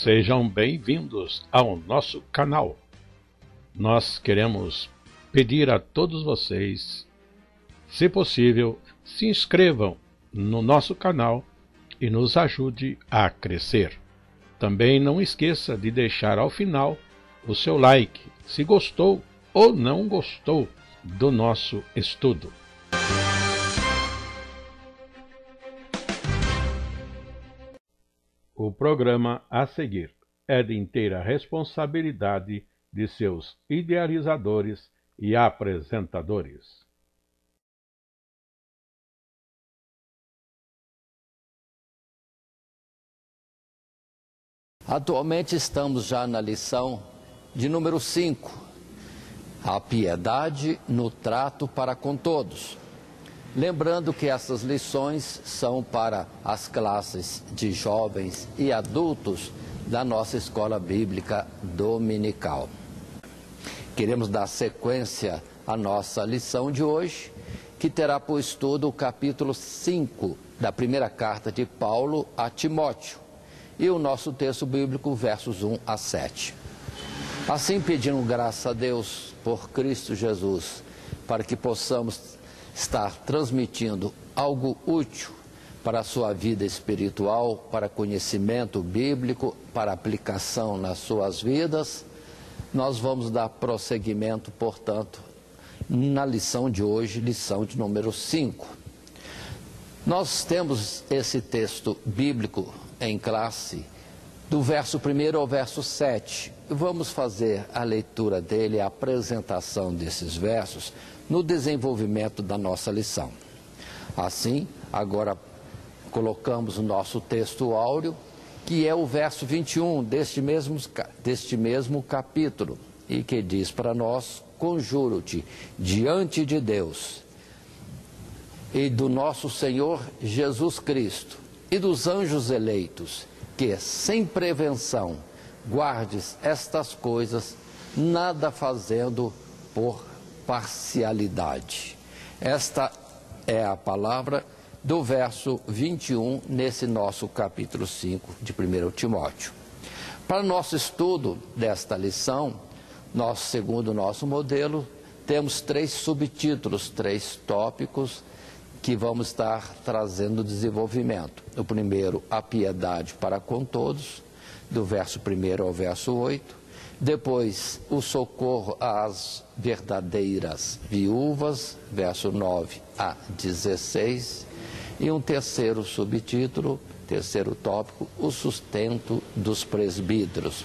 Sejam bem-vindos ao nosso canal. Nós queremos pedir a todos vocês, se possível, se inscrevam no nosso canal e nos ajude a crescer. Também não esqueça de deixar ao final o seu like, se gostou ou não gostou do nosso estudo. O programa a seguir é de inteira responsabilidade de seus idealizadores e apresentadores. Atualmente estamos já na lição de número 5, a piedade no trato para com todos. Lembrando que essas lições são para as classes de jovens e adultos da nossa escola bíblica dominical. Queremos dar sequência à nossa lição de hoje, que terá por estudo o capítulo 5 da primeira carta de Paulo a Timóteo e o nosso texto bíblico, versos 1 a 7. Assim, pedindo graça a Deus por Cristo Jesus, para que possamos estar transmitindo algo útil para a sua vida espiritual, para conhecimento bíblico, para aplicação nas suas vidas, nós vamos dar prosseguimento, portanto, na lição de hoje, lição de número 5. Nós temos esse texto bíblico em classe, do verso 1 ao verso 7. Vamos fazer a leitura dele, a apresentação desses versos, no desenvolvimento da nossa lição. Assim, agora colocamos o nosso texto áureo, que é o verso 21 deste mesmo capítulo, e que diz para nós: conjuro-te diante de Deus e do nosso Senhor Jesus Cristo e dos anjos eleitos, que sem prevenção guardes estas coisas, nada fazendo por parcialidade. Esta é a palavra do verso 21 nesse nosso capítulo 5 de 1 Timóteo. Para nosso estudo desta lição, segundo o nosso modelo, temos 3 subtítulos, 3 tópicos que vamos estar trazendo desenvolvimento. O primeiro, a piedade para com todos, do verso 1 ao verso 8. Depois, o socorro às verdadeiras viúvas, verso 9 a 16. E um terceiro subtítulo, terceiro tópico, o sustento dos presbíteros,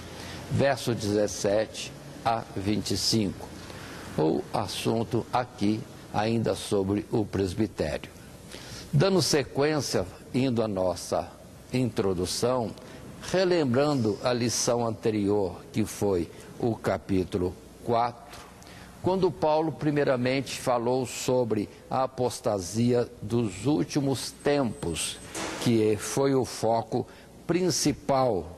verso 17 a 25. O assunto aqui ainda sobre o presbitério. Dando sequência, indo à nossa introdução, relembrando a lição anterior, que foi o capítulo 4, quando Paulo primeiramente falou sobre a apostasia dos últimos tempos, que foi o foco principal,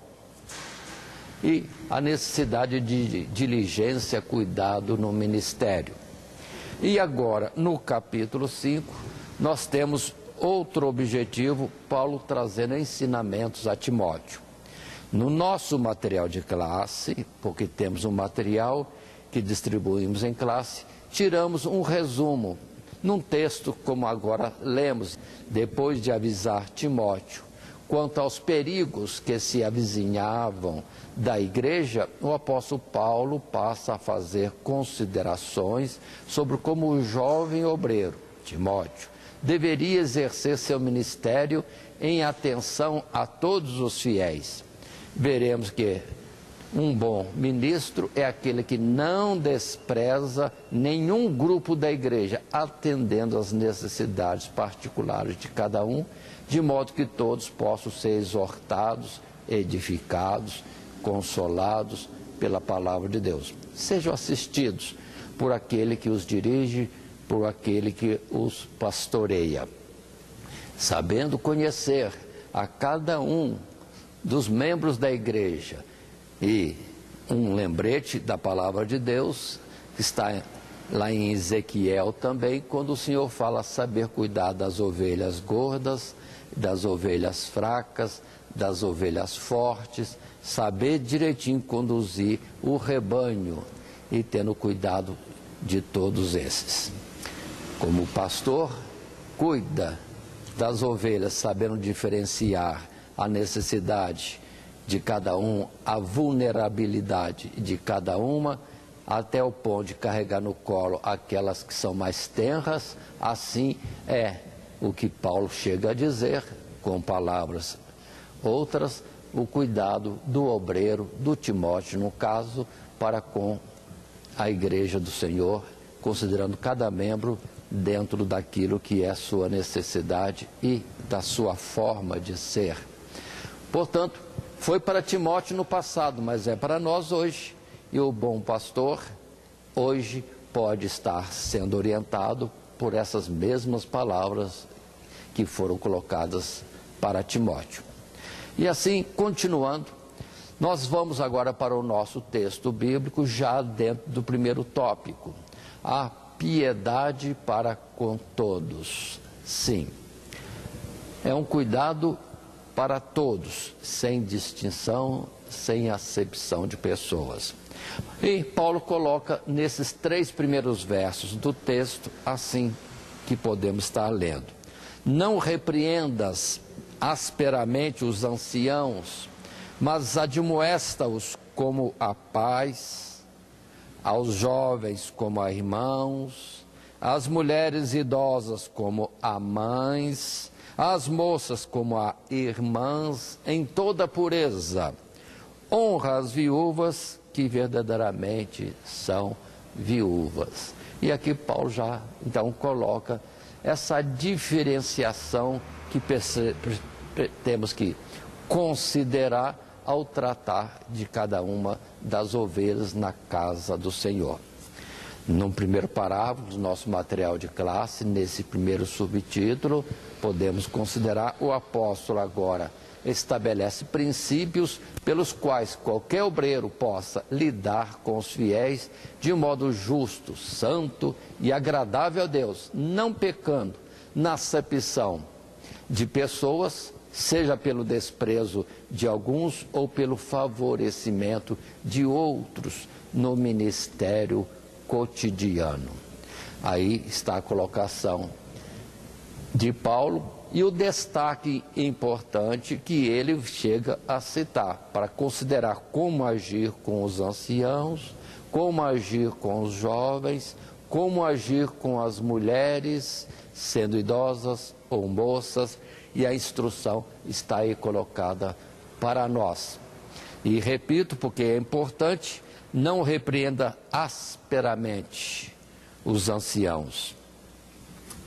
e a necessidade de diligência, cuidado no ministério. E agora, no capítulo 5, nós temos outro objetivo, Paulo trazendo ensinamentos a Timóteo. No nosso material de classe, porque temos um material que distribuímos em classe, tiramos um resumo, num texto como agora lemos, depois de avisar Timóteo quanto aos perigos que se avizinhavam da igreja, o apóstolo Paulo passa a fazer considerações sobre como o jovem obreiro, Timóteo, deveria exercer seu ministério em atenção a todos os fiéis. Veremos que um bom ministro é aquele que não despreza nenhum grupo da igreja, atendendo às necessidades particulares de cada um, de modo que todos possam ser exortados, edificados, consolados pela palavra de Deus. Sejam assistidos por aquele que os dirige, por aquele que os pastoreia. Sabendo conhecer a cada um dos membros da igreja, e um lembrete da palavra de Deus, que está lá em Ezequiel também, quando o Senhor fala saber cuidar das ovelhas gordas, das ovelhas fracas, das ovelhas fortes, saber direitinho conduzir o rebanho e tendo cuidado de todos esses. Como pastor, cuida das ovelhas, sabendo diferenciar a necessidade de cada um, a vulnerabilidade de cada uma, até o ponto de carregar no colo aquelas que são mais tenras. Assim é o que Paulo chega a dizer, com palavras outras, o cuidado do obreiro, do Timóteo, no caso, para com a igreja do Senhor, considerando cada membro dentro daquilo que é a sua necessidade e da sua forma de ser. Portanto, foi para Timóteo no passado, mas é para nós hoje. E o bom pastor, hoje, pode estar sendo orientado por essas mesmas palavras que foram colocadas para Timóteo. E assim, continuando, nós vamos agora para o nosso texto bíblico, já dentro do primeiro tópico, a piedade para com todos. Sim, é um cuidado para todos, sem distinção, sem acepção de pessoas. E Paulo coloca nesses 3 primeiros versos do texto, assim que podemos estar lendo: não repreendas asperamente os anciãos, mas admoesta-os como a pais, aos jovens como a irmãos, às mulheres idosas como a mães, às moças como a irmãs, em toda pureza. Honra as viúvas que verdadeiramente são viúvas. E aqui Paulo já então coloca essa diferenciação que temos que considerar ao tratar de cada uma das ovelhas na casa do Senhor. No primeiro parágrafo do nosso material de classe, nesse primeiro subtítulo, podemos considerar o apóstolo agora estabelece princípios pelos quais qualquer obreiro possa lidar com os fiéis de modo justo, santo e agradável a Deus, não pecando na acepção de pessoas, seja pelo desprezo de alguns ou pelo favorecimento de outros no ministério cotidiano. Aí está a colocação de Paulo e o destaque importante que ele chega a citar, para considerar como agir com os anciãos, como agir com os jovens, como agir com as mulheres, sendo idosas ou moças, e a instrução está aí colocada para nós. E repito, porque é importante, não repreenda asperamente os anciãos,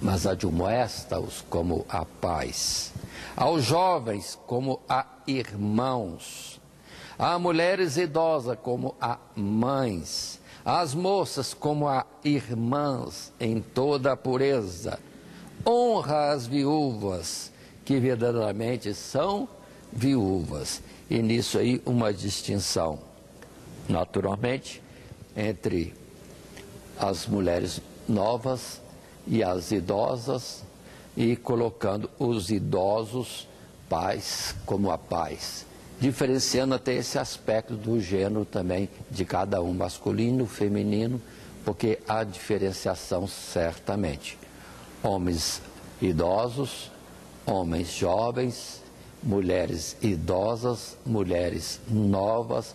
mas admoesta-os como a pais, aos jovens como a irmãos, a mulheres idosas como a mães, às moças como a irmãs, em toda a pureza. Honra as viúvas, que verdadeiramente são viúvas. E nisso aí uma distinção, naturalmente, entre as mulheres novas e as idosas, e colocando os idosos pais como a pais, diferenciando até esse aspecto do gênero também de cada um, masculino, feminino, porque há diferenciação certamente. Homens idosos, homens jovens, mulheres idosas, mulheres novas,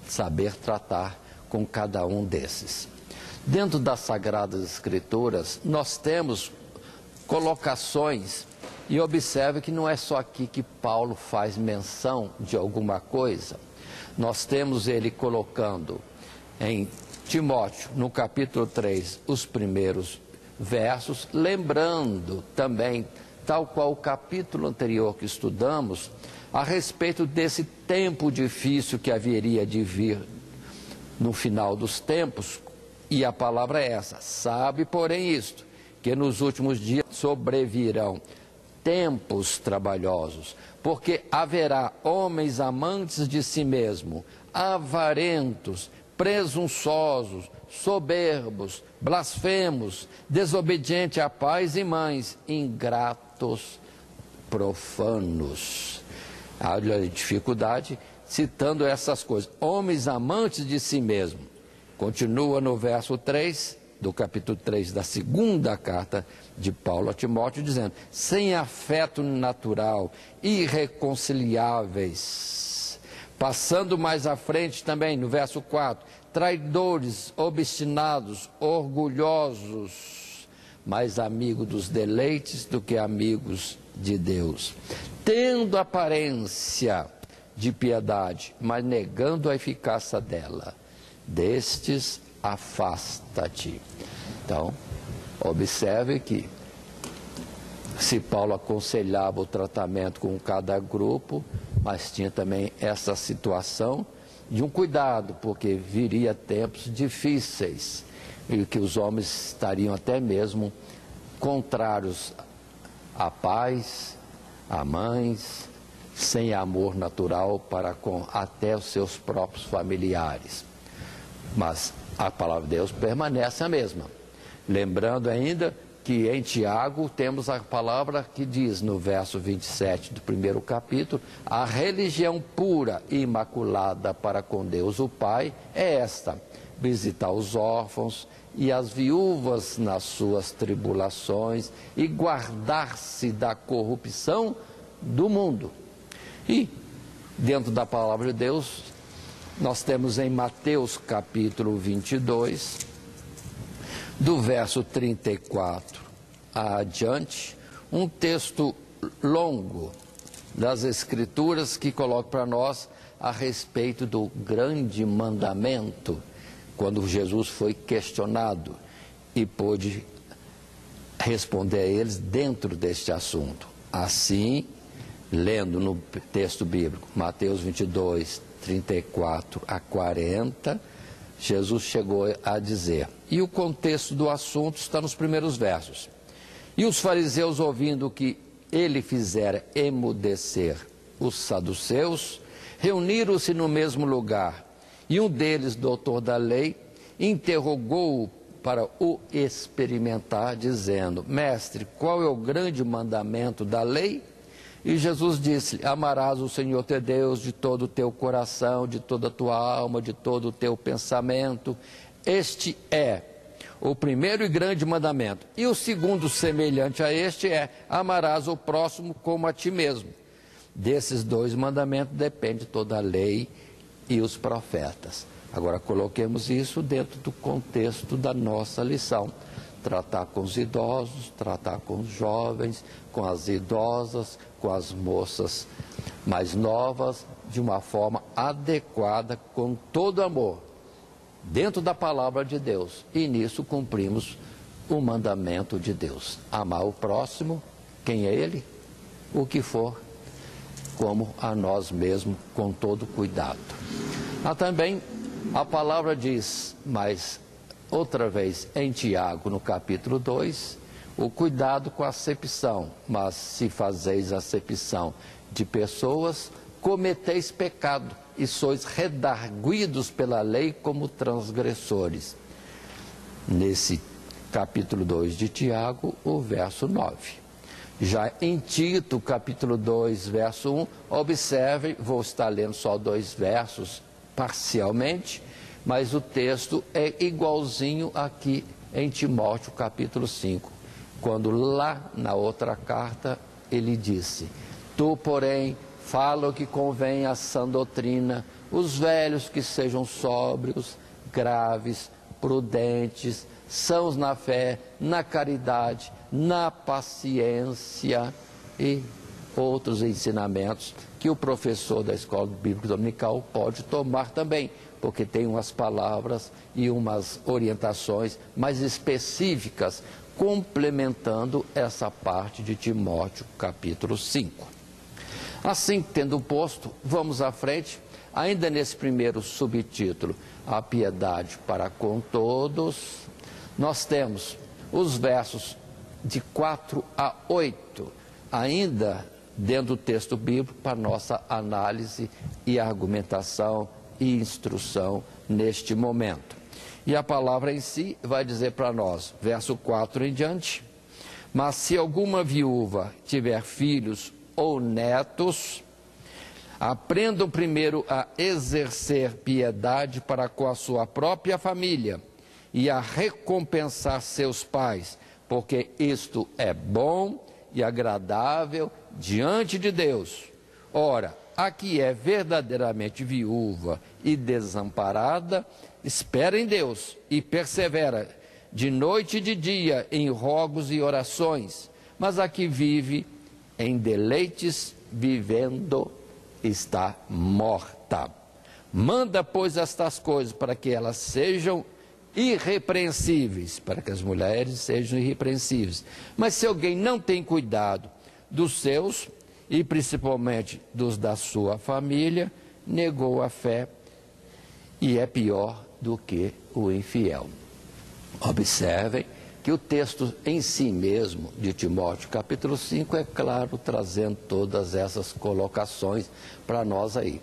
saber tratar com cada um desses. Dentro das Sagradas Escrituras, nós temos colocações, e observe que não é só aqui que Paulo faz menção de alguma coisa. Nós temos ele colocando em Timóteo, no capítulo 3, os primeiros versos, lembrando também, tal qual o capítulo anterior que estudamos, a respeito desse tempo difícil que haveria de vir no final dos tempos. E a palavra é essa: sabe, porém, isto, que nos últimos dias sobrevirão tempos trabalhosos, porque haverá homens amantes de si mesmo, avarentos, presunçosos, soberbos, blasfemos, desobedientes a pais e mães, ingratos, profanos. Há dificuldade, citando essas coisas. Homens amantes de si mesmo. Continua no verso 3, do capítulo 3 da segunda carta de Paulo a Timóteo, dizendo: sem afeto natural, irreconciliáveis. Passando mais à frente também, no verso 4, traidores, obstinados, orgulhosos, mais amigos dos deleites do que amigos de Deus, tendo aparência de piedade, mas negando a eficácia dela. Destes, afasta-te. Então, observe que, se Paulo aconselhava o tratamento com cada grupo, mas tinha também essa situação de um cuidado, porque viria tempos difíceis, e que os homens estariam até mesmo contrários à paz, a mães, sem amor natural para com até os seus próprios familiares. Mas a palavra de Deus permanece a mesma. Lembrando ainda que em Tiago temos a palavra que diz no verso 27 do primeiro capítulo: a religião pura e imaculada para com Deus o Pai é esta: visitar os órfãos e as viúvas nas suas tribulações e guardar-se da corrupção do mundo. E dentro da palavra de Deus nós temos em Mateus capítulo 22, do verso 34 adiante, um texto longo das Escrituras que coloca para nós a respeito do grande mandamento, quando Jesus foi questionado e pôde responder a eles dentro deste assunto. Assim, lendo no texto bíblico, Mateus 22, 34 a 40, Jesus chegou a dizer, e o contexto do assunto está nos primeiros versos: e os fariseus, ouvindo que ele fizera emudecer os saduceus, reuniram-se no mesmo lugar, e um deles, doutor da lei, interrogou-o para o experimentar, dizendo: mestre, qual é o grande mandamento da lei? E Jesus disse-lhe: amarás o Senhor teu Deus de todo o teu coração, de toda a tua alma, de todo o teu pensamento. Este é o primeiro e grande mandamento. E o segundo, semelhante a este, é: amarás o próximo como a ti mesmo. Desses dois mandamentos depende toda a lei e os profetas. Agora coloquemos isso dentro do contexto da nossa lição. Tratar com os idosos, tratar com os jovens, com as idosas, com as moças mais novas, de uma forma adequada, com todo amor, dentro da palavra de Deus. E nisso cumprimos o mandamento de Deus: amar o próximo, quem é ele? O que for, como a nós mesmos, com todo cuidado. Também a palavra diz, mas outra vez em Tiago, no capítulo 2, o cuidado com a acepção. Mas se fazeis acepção de pessoas, cometeis pecado e sois redarguidos pela lei como transgressores. Nesse capítulo 2 de Tiago, o verso 9. Já em Tito, capítulo 2, verso 1, observe, vou estar lendo só 2 versos parcialmente, mas o texto é igualzinho aqui em Timóteo, capítulo 5, quando lá na outra carta ele disse: tu, porém, fala o que convém à sã doutrina, os velhos que sejam sóbrios, graves, prudentes, sãos na fé, na caridade, na paciência e outros ensinamentos que o professor da escola bíblica dominical pode tomar também, porque tem umas palavras e umas orientações mais específicas, complementando essa parte de Timóteo, capítulo 5. Assim, tendo posto, vamos à frente, ainda nesse primeiro subtítulo, a piedade para com todos, nós temos os versos de 4 a 8, ainda dentro do texto bíblico, para nossa análise e argumentação e instrução neste momento. E a palavra em si vai dizer para nós, verso 4 em diante: mas se alguma viúva tiver filhos ou netos, Aprendam primeiro a exercer piedade para com a sua própria família e a recompensar seus pais, porque isto é bom e agradável diante de Deus. Ora, a que é verdadeiramente viúva e desamparada, espera em Deus e persevera de noite e de dia em rogos e orações, mas a que vive em deleites, vivendo, está morta. Manda, pois, estas coisas para que elas sejam irrepreensíveis, para que as mulheres sejam irrepreensíveis. Mas se alguém não tem cuidado dos seus, e principalmente dos da sua família, negou a fé e é pior do que o infiel. Observem que o texto em si mesmo, de Timóteo, capítulo 5, é claro, trazendo todas essas colocações para nós aí.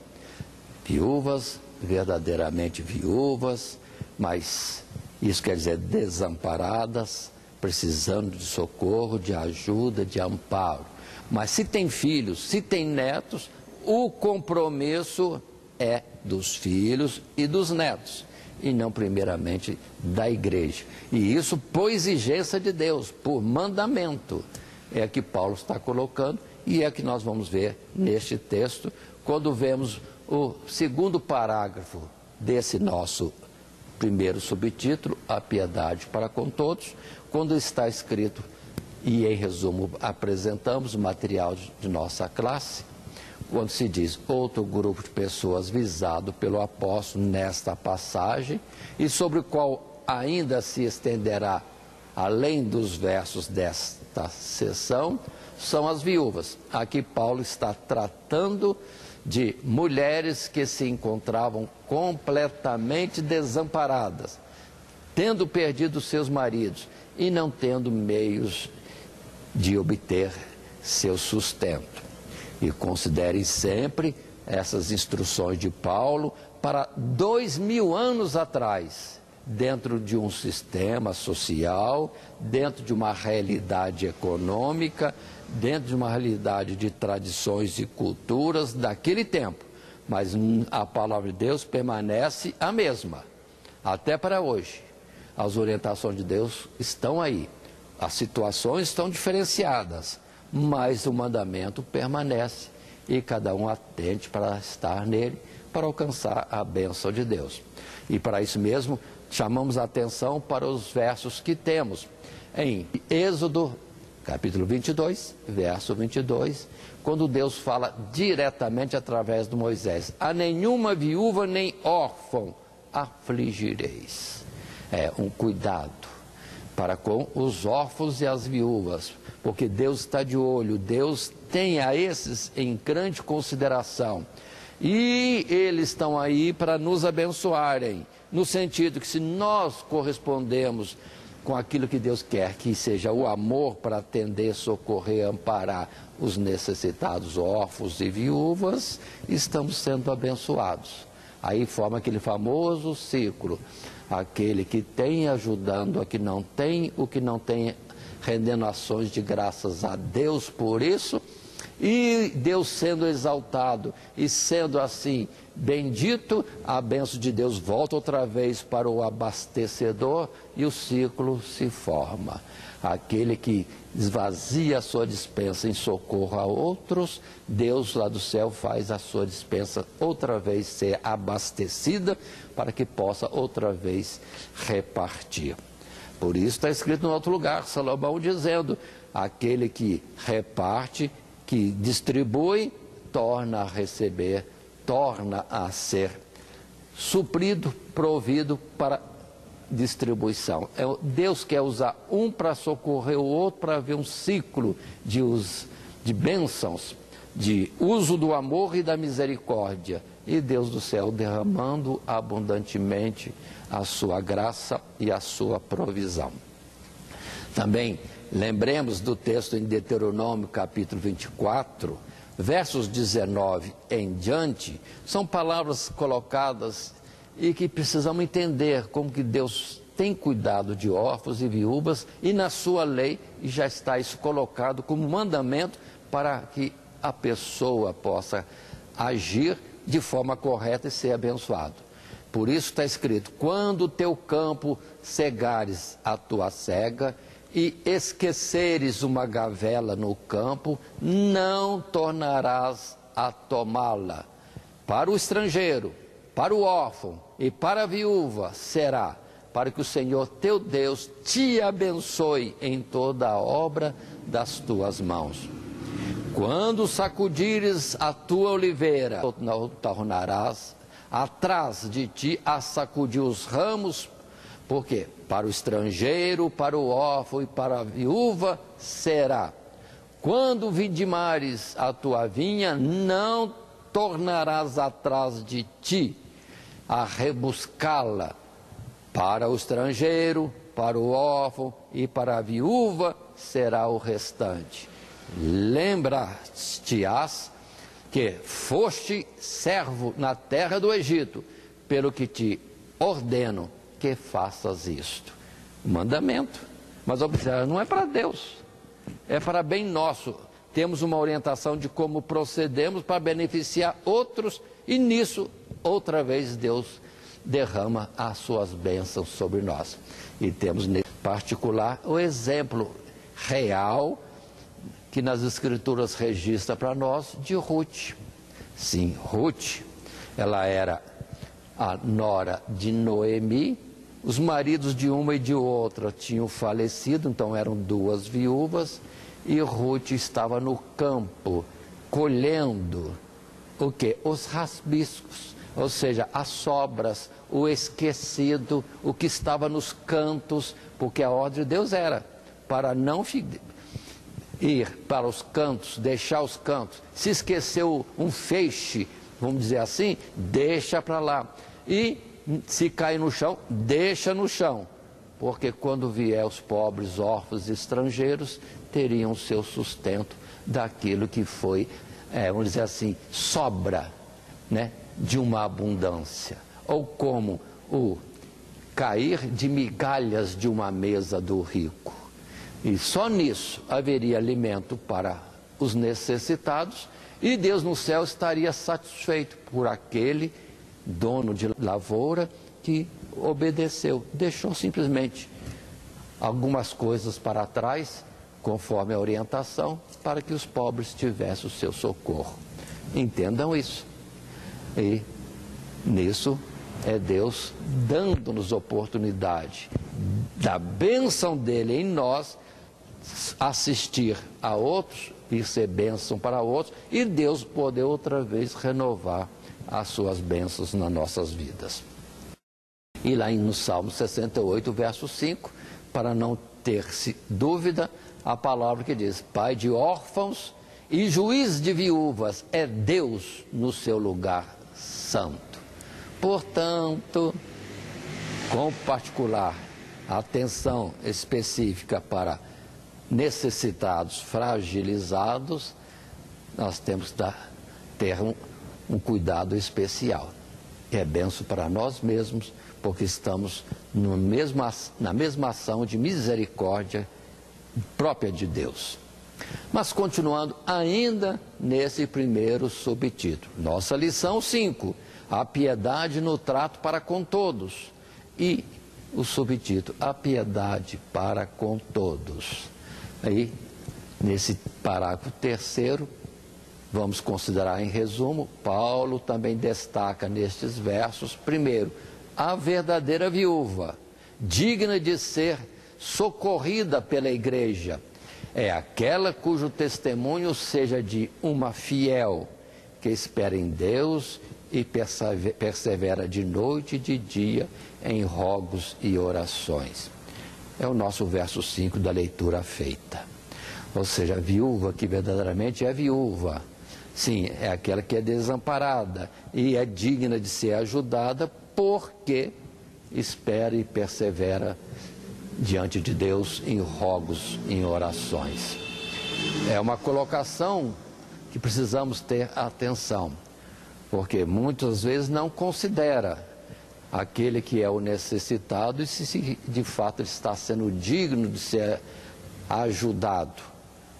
Viúvas, verdadeiramente viúvas, mas isso quer dizer desamparadas, precisando de socorro, de ajuda, de amparo. Mas se tem filhos, se tem netos, o compromisso é dos filhos e dos netos, e não primeiramente da igreja. E isso por exigência de Deus, por mandamento, é que Paulo está colocando, e é que nós vamos ver neste texto, quando vemos o segundo parágrafo desse nosso primeiro subtítulo, a piedade para com todos, quando está escrito, e em resumo apresentamos o material de nossa classe, quando se diz outro grupo de pessoas visado pelo apóstolo nesta passagem, e sobre o qual ainda se estenderá, além dos versos desta sessão, são as viúvas. Aqui Paulo está tratando de mulheres que se encontravam completamente desamparadas, tendo perdido seus maridos e não tendo meios de obter seu sustento. E considerem sempre essas instruções de Paulo para 2000 anos atrás, dentro de um sistema social, dentro de uma realidade econômica, dentro de uma realidade de tradições e culturas daquele tempo. Mas a palavra de Deus permanece a mesma, até para hoje. As orientações de Deus estão aí. As situações estão diferenciadas, mas o mandamento permanece e cada um atente para estar nele, para alcançar a bênção de Deus. E para isso mesmo, chamamos a atenção para os versos que temos em Êxodo, capítulo 22, verso 22, quando Deus fala diretamente através de Moisés: a nenhuma viúva nem órfão afligireis. É um cuidado para com os órfãos e as viúvas, porque Deus está de olho, Deus tem a esses em grande consideração, e eles estão aí para nos abençoarem, no sentido que se nós correspondemos com aquilo que Deus quer, que seja o amor para atender, socorrer, amparar os necessitados, órfãos e viúvas, estamos sendo abençoados. Aí forma aquele famoso ciclo: aquele que tem ajudando a que não tem, o que não tem rendendo ações de graças a Deus por isso, e Deus sendo exaltado e sendo assim bendito, a bênção de Deus volta outra vez para o abastecedor e o ciclo se forma. Aquele que esvazia a sua despensa em socorro a outros, Deus lá do céu faz a sua despensa outra vez ser abastecida, para que possa outra vez repartir. Por isso está escrito em outro lugar, Salomão dizendo: aquele que reparte, que distribui, torna a receber, torna a ser suprido, provido para distribuição. Deus quer usar um para socorrer o outro, para ver um ciclo de bênçãos, de uso do amor e da misericórdia. E Deus do céu derramando abundantemente a sua graça e a sua provisão. Também lembremos do texto em Deuteronômio capítulo 24, versos 19 em diante, são palavras colocadas e que precisamos entender como que Deus tem cuidado de órfãos e viúvas, e na sua lei já está isso colocado como mandamento para que a pessoa possa agir de forma correta e ser abençoado. Por isso está escrito: quando o teu campo cegares a tua cega e esqueceres uma gavela no campo, não tornarás a tomá-la. Para o estrangeiro, para o órfão e para a viúva será, para que o Senhor teu Deus te abençoe em toda a obra das tuas mãos. Quando sacudires a tua oliveira, não tornarás atrás de ti a sacudir os ramos, porque para o estrangeiro, para o órfão e para a viúva será. Quando vindimares a tua vinha, não tornarás atrás de ti a rebuscá-la. Para o estrangeiro, para o órfão e para a viúva será o restante. Lembrar-te-ás que foste servo na terra do Egito, pelo que te ordeno que faças isto. Mandamento. Mas observa, não é para Deus, é para bem nosso. Temos uma orientação de como procedemos para beneficiar outros, e nisso, outra vez, Deus derrama as suas bênçãos sobre nós. E temos, em particular, o exemplo real que nas Escrituras registra para nós de Ruth. Sim, Ruth, ela era a nora de Noemi. Os maridos de uma e de outra tinham falecido, então eram duas viúvas, e Ruth estava no campo colhendo o quê? Os rasbiscos, ou seja, as sobras, o esquecido, o que estava nos cantos, porque a ordem de Deus era para não ir para os cantos, deixar os cantos. Se esqueceu um feixe, vamos dizer assim, deixa para lá. E se cair no chão, deixa no chão, porque quando vier os pobres, órfãos e estrangeiros, teriam seu sustento daquilo que foi, vamos dizer assim, sobra, né, de uma abundância. Ou como o cair de migalhas de uma mesa do rico. E só nisso haveria alimento para os necessitados, e Deus no céu estaria satisfeito por aquele dono de lavoura que obedeceu, deixou simplesmente algumas coisas para trás, conforme a orientação, para que os pobres tivessem o seu socorro. Entendam isso. E nisso é Deus dando-nos oportunidade da bênção dele em nós, assistir a outros e ser bênção para outros, e Deus poder outra vez renovar as suas bênçãos nas nossas vidas. E lá no Salmo 68, verso 5, para não ter-se dúvida, a palavra que diz: Pai de órfãos e juiz de viúvas é Deus no seu lugar santo. Portanto, com particular atenção específica para necessitados, fragilizados, nós temos que ter um cuidado especial. É benção para nós mesmos, porque estamos na mesma ação de misericórdia própria de Deus. Mas continuando ainda nesse primeiro subtítulo, nossa lição 5, a piedade no trato para com todos. E o subtítulo, a piedade para com todos. Aí, nesse parágrafo terceiro, vamos considerar em resumo, Paulo também destaca nestes versos, primeiro, a verdadeira viúva, digna de ser socorrida pela igreja, é aquela cujo testemunho seja de uma fiel, que espera em Deus e persevera de noite e de dia em rogos e orações. É o nosso verso 5 da leitura feita. Ou seja, a viúva que verdadeiramente é viúva. Sim, é aquela que é desamparada e é digna de ser ajudada porque espera e persevera diante de Deus em rogos, em orações. É uma colocação que precisamos ter atenção, porque muitas vezes não considera aquele que é o necessitado e se de fato ele está sendo digno de ser ajudado,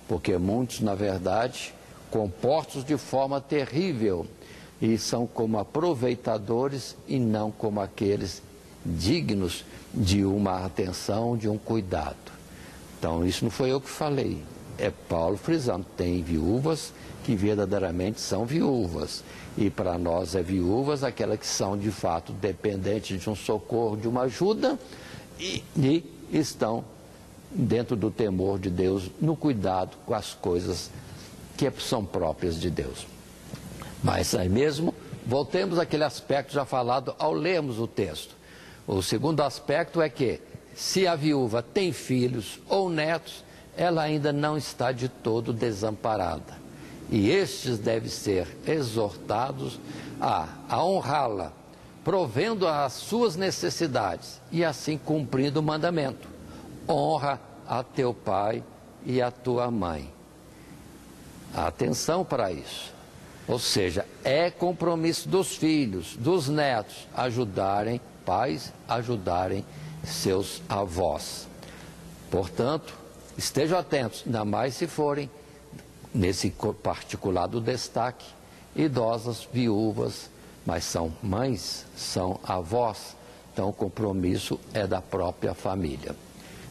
porque muitos, na verdade, comportam-se de forma terrível e são como aproveitadores e não como aqueles dignos de uma atenção, de um cuidado. Então, isso não foi eu que falei, é Paulo frisando, tem viúvas que verdadeiramente são viúvas, e para nós é viúvas aquelas que são de fato dependentes de um socorro, de uma ajuda, e estão dentro do temor de Deus, no cuidado com as coisas que são próprias de Deus. Mas aí mesmo, voltemos àquele aspecto já falado ao lermos o texto. O segundo aspecto é que, se a viúva tem filhos ou netos, ela ainda não está de todo desamparada. E estes devem ser exortados a honrá-la, provendo as suas necessidades e assim cumprindo o mandamento. Honra a teu pai e a tua mãe. Atenção para isso. Ou seja, é compromisso dos filhos, dos netos, ajudarem pais, ajudarem seus avós. Portanto, estejam atentos, ainda mais se forem, nesse particular do destaque, idosas, viúvas, mas são mães, são avós, então o compromisso é da própria família.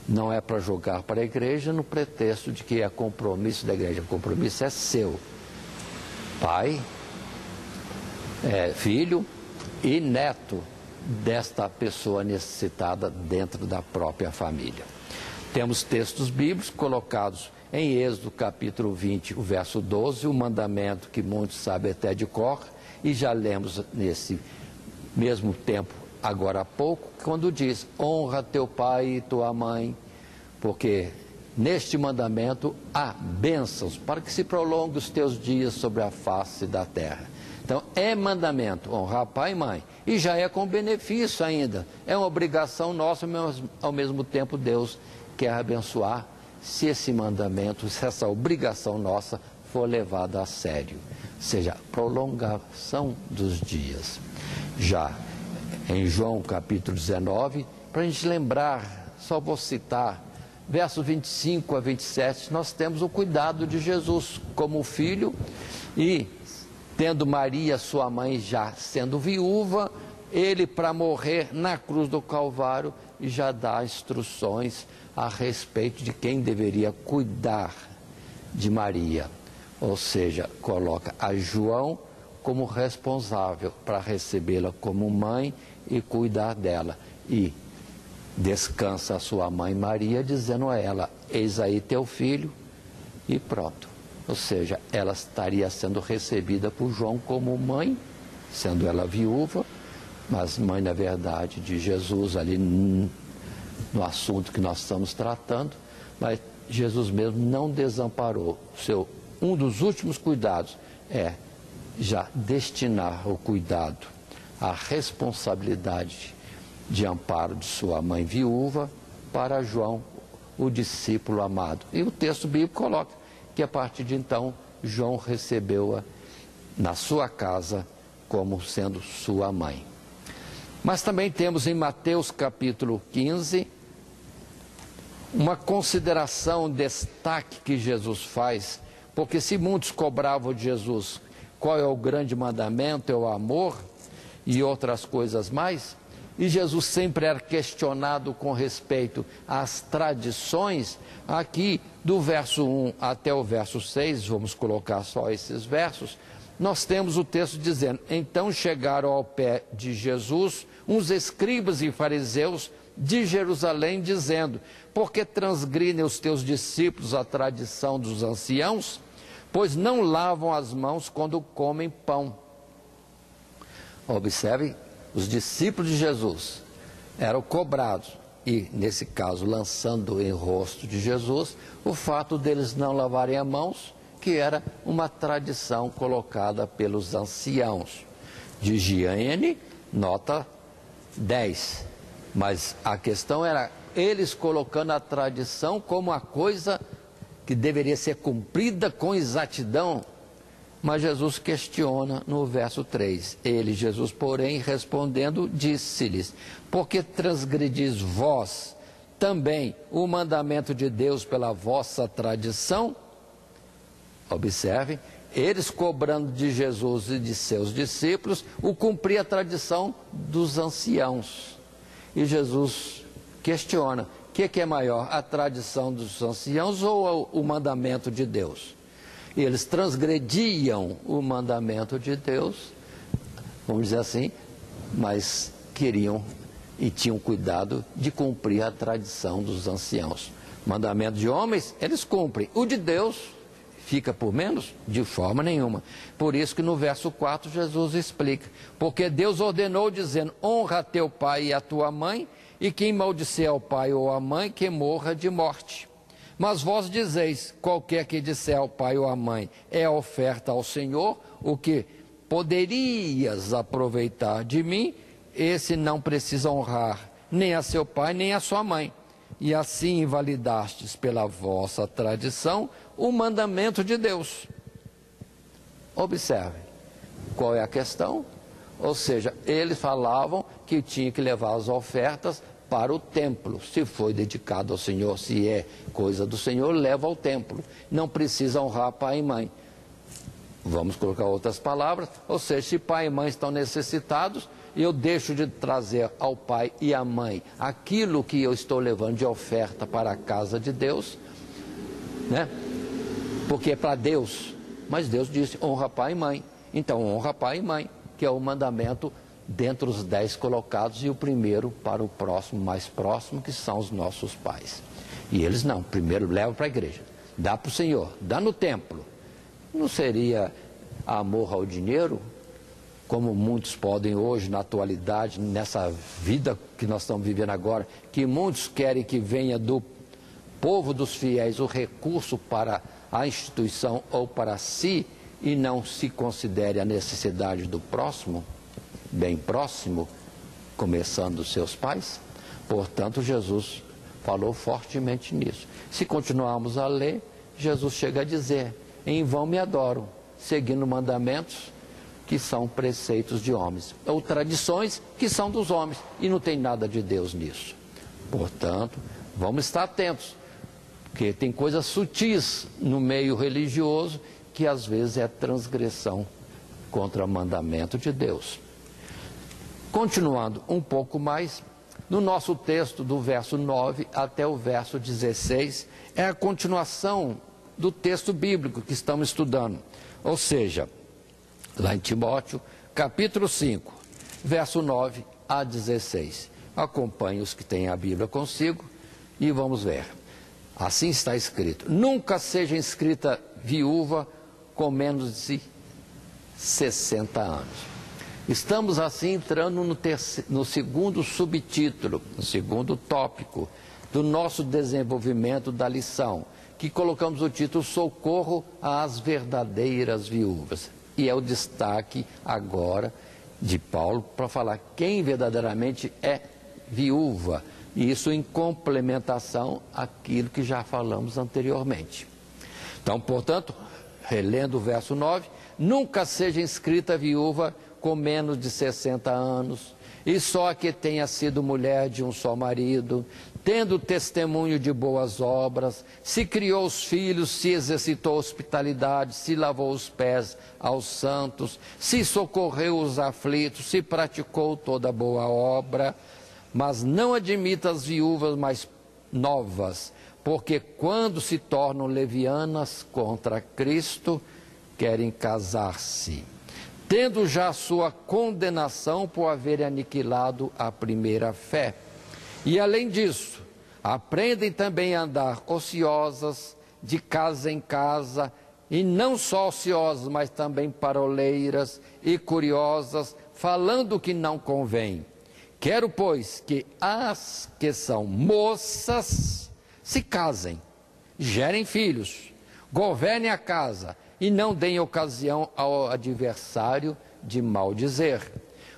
Não é para jogar para a igreja no pretexto de que é compromisso da igreja, o compromisso é seu. Pai, filho e neto desta pessoa necessitada dentro da própria família. Temos textos bíblicos colocados em Êxodo capítulo 20, o verso 12, o mandamento que muitos sabem até de cor, e já lemos nesse mesmo tempo, agora há pouco, quando diz, honra teu pai e tua mãe, porque neste mandamento há bênçãos para que se prolongue os teus dias sobre a face da terra. Então, é mandamento honrar pai e mãe, e já é com benefício ainda, é uma obrigação nossa, mas ao mesmo tempo Deus quer abençoar se esse mandamento, se essa obrigação nossa for levada a sério, ou seja, prolongação dos dias. Já em João capítulo 19, para a gente lembrar, só vou citar, versos 25 a 27, nós temos o cuidado de Jesus como filho, e tendo Maria, sua mãe, já sendo viúva, ele, para morrer na cruz do Calvário, já dá instruções a respeito de quem deveria cuidar de Maria. Ou seja, coloca a João como responsável para recebê-la como mãe e cuidar dela. E descansa a sua mãe Maria, dizendo a ela, eis aí teu filho, e pronto. Ou seja, ela estaria sendo recebida por João como mãe, sendo ela viúva, mas mãe, na verdade, de Jesus ali no assunto que nós estamos tratando, mas Jesus mesmo não desamparou. Um dos últimos cuidados é já destinar o cuidado, a responsabilidade de amparo de sua mãe viúva para João, o discípulo amado. E o texto bíblico coloca que a partir de então, João recebeu-a na sua casa como sendo sua mãe. Mas também temos em Mateus capítulo 15, uma consideração, um destaque que Jesus faz, porque se muitos cobravam de Jesus qual é o grande mandamento, é o amor e outras coisas mais, e Jesus sempre era questionado com respeito às tradições, aqui do verso 1 até o verso 6, vamos colocar só esses versos, nós temos o texto dizendo, então chegaram ao pé de Jesus uns escribas e fariseus de Jerusalém, dizendo, por que transgridem os teus discípulos a tradição dos anciãos? Pois não lavam as mãos quando comem pão. Observem, os discípulos de Jesus eram cobrados, e nesse caso lançando em rosto de Jesus, o fato deles não lavarem as mãos, que era uma tradição colocada pelos anciãos. De higiene, nota 10. Mas a questão era eles colocando a tradição como a coisa que deveria ser cumprida com exatidão. Mas Jesus questiona no verso 3. Ele, Jesus, porém, respondendo, disse-lhes, por que transgredis vós também o mandamento de Deus pela vossa tradição? Observem, eles cobrando de Jesus e de seus discípulos o cumprir a tradição dos anciãos. E Jesus questiona, o que é maior, a tradição dos anciãos ou o mandamento de Deus? E eles transgrediam o mandamento de Deus, vamos dizer assim, mas queriam e tinham cuidado de cumprir a tradição dos anciãos. Mandamento de homens, eles cumprem. O de Deus fica por menos? De forma nenhuma. Por isso que no verso 4 Jesus explica. Porque Deus ordenou dizendo, honra teu pai e a tua mãe, e quem maldizer ao pai ou à mãe, que morra de morte. Mas vós dizeis, qualquer que disser ao pai ou à mãe, é oferta ao Senhor, o que poderias aproveitar de mim, esse não precisa honrar nem a seu pai, nem a sua mãe. E assim invalidastes pela vossa tradição o mandamento de Deus. Observe, qual é a questão? Ou seja, eles falavam que tinha que levar as ofertas para o templo. Se foi dedicado ao Senhor, se é coisa do Senhor, leva ao templo. Não precisa honrar pai e mãe. Vamos colocar outras palavras, ou seja, se pai e mãe estão necessitados, eu deixo de trazer ao pai e à mãe aquilo que eu estou levando de oferta para a casa de Deus, né? Porque é para Deus, mas Deus disse, honra pai e mãe. Então honra pai e mãe, que é o mandamento dentre os 10 colocados, e o primeiro para o próximo, mais próximo, que são os nossos pais. E eles não, primeiro leva para a igreja, dá para o Senhor, dá no templo. Não seria amor ao dinheiro, como muitos podem hoje, na atualidade, nessa vida que nós estamos vivendo agora, que muitos querem que venha do povo dos fiéis o recurso para a instituição ou para si, e não se considere a necessidade do próximo, bem próximo, começando os seus pais. Portanto, Jesus falou fortemente nisso. Se continuarmos a ler, Jesus chega a dizer, em vão me adoram, seguindo mandamentos que são preceitos de homens, ou tradições que são dos homens, e não tem nada de Deus nisso. Portanto, vamos estar atentos, porque tem coisas sutis no meio religioso, que às vezes é transgressão contra o mandamento de Deus. Continuando um pouco mais, no nosso texto do verso 9 até o verso 16, é a continuação do texto bíblico que estamos estudando. Ou seja, lá em Timóteo, capítulo 5, verso 9 a 16. Acompanhe os que têm a Bíblia consigo e vamos ver. Assim está escrito, nunca seja inscrita viúva com menos de 60 anos. Estamos assim entrando no segundo subtítulo, no segundo tópico do nosso desenvolvimento da lição, que colocamos o título Socorro às verdadeiras viúvas. E é o destaque agora de Paulo para falar quem verdadeiramente é viúva. E isso em complementação àquilo que já falamos anteriormente. Então, portanto, relendo o verso 9, nunca seja inscrita viúva com menos de 60 anos, e só que tenha sido mulher de um só marido, tendo testemunho de boas obras, se criou os filhos, se exercitou a hospitalidade, se lavou os pés aos santos, se socorreu os aflitos, se praticou toda boa obra, mas não admita as viúvas mais novas, porque quando se tornam levianas contra Cristo, querem casar-se, tendo já sua condenação por haverem aniquilado a primeira fé. E além disso, aprendem também a andar ociosas, de casa em casa, e não só ociosas, mas também paroleiras e curiosas, falando o que não convém. Quero, pois, que as que são moças se casem, gerem filhos, governem a casa, e não deem ocasião ao adversário de maldizer,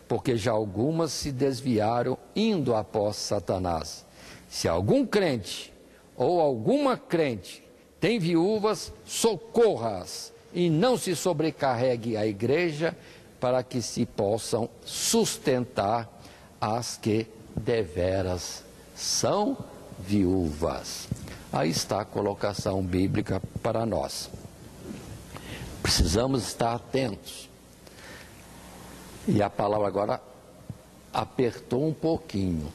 porque já algumas se desviaram indo após Satanás. Se algum crente ou alguma crente tem viúvas, socorra-as e não se sobrecarregue a igreja, para que se possam sustentar as que deveras são viúvas. Aí está a colocação bíblica para nós. Precisamos estar atentos. E a palavra agora apertou um pouquinho.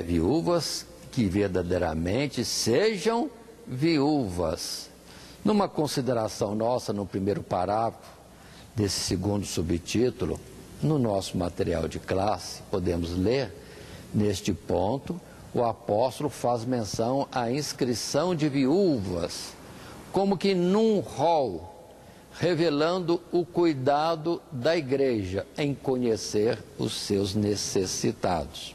Viúvas que verdadeiramente sejam viúvas. Numa consideração nossa, no primeiro parágrafo desse segundo subtítulo, no nosso material de classe, podemos ler, neste ponto, o apóstolo faz menção à inscrição de viúvas, como que num rol, revelando o cuidado da igreja em conhecer os seus necessitados.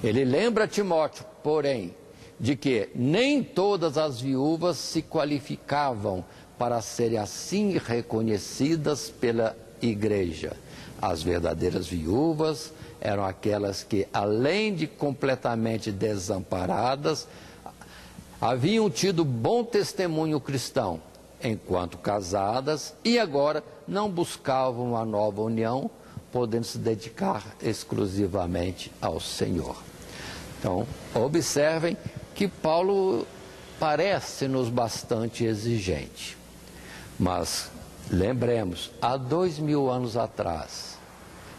Ele lembra Timóteo, porém, de que nem todas as viúvas se qualificavam para serem assim reconhecidas pela igreja. As verdadeiras viúvas eram aquelas que, além de completamente desamparadas, haviam tido bom testemunho cristão enquanto casadas e agora não buscavam uma nova união, podendo se dedicar exclusivamente ao Senhor. Então, observem que Paulo parece-nos bastante exigente, mas lembremos, há 2000 anos atrás,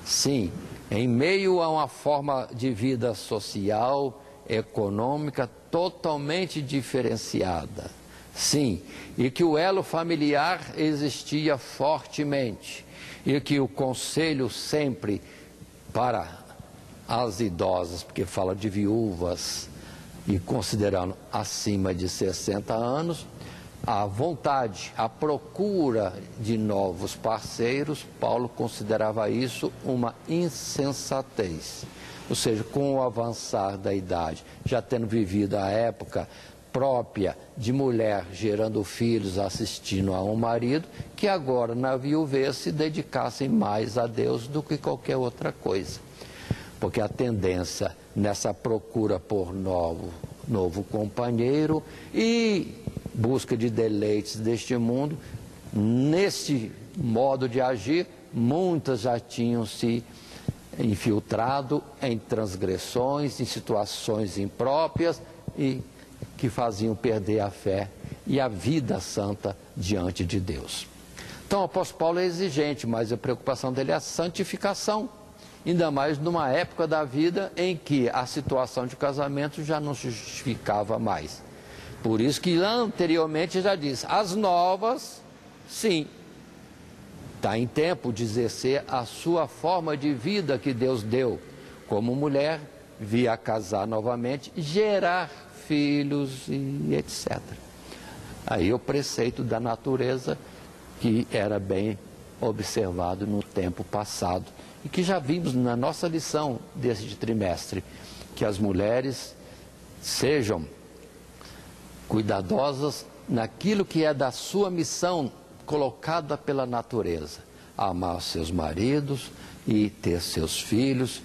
sim, em meio a uma forma de vida social, econômica totalmente diferenciada, sim, e que o elo familiar existia fortemente, e que o conselho sempre para as idosas, porque fala de viúvas, e considerando acima de 60 anos, a vontade, a procura de novos parceiros, Paulo considerava isso uma insensatez. Ou seja, com o avançar da idade, já tendo vivido a época própria de mulher gerando filhos, assistindo a um marido, que agora na viuvez se dedicassem mais a Deus do que qualquer outra coisa. Porque a tendência nessa procura por novo companheiro e busca de deleites deste mundo, nesse modo de agir, muitas já tinham se infiltrado em transgressões, em situações impróprias e que faziam perder a fé e a vida santa diante de Deus. Então o apóstolo Paulo é exigente, mas a preocupação dele é a santificação, ainda mais numa época da vida em que a situação de casamento já não se justificava mais. Por isso que lá anteriormente já disse, as novas, sim, está em tempo de exercer a sua forma de vida que Deus deu, como mulher, via casar novamente, gerar filhos e etc. Aí o preceito da natureza que era bem observado no tempo passado e que já vimos na nossa lição deste trimestre, que as mulheres sejam cuidadosas naquilo que é da sua missão colocada pela natureza, amar seus maridos e ter seus filhos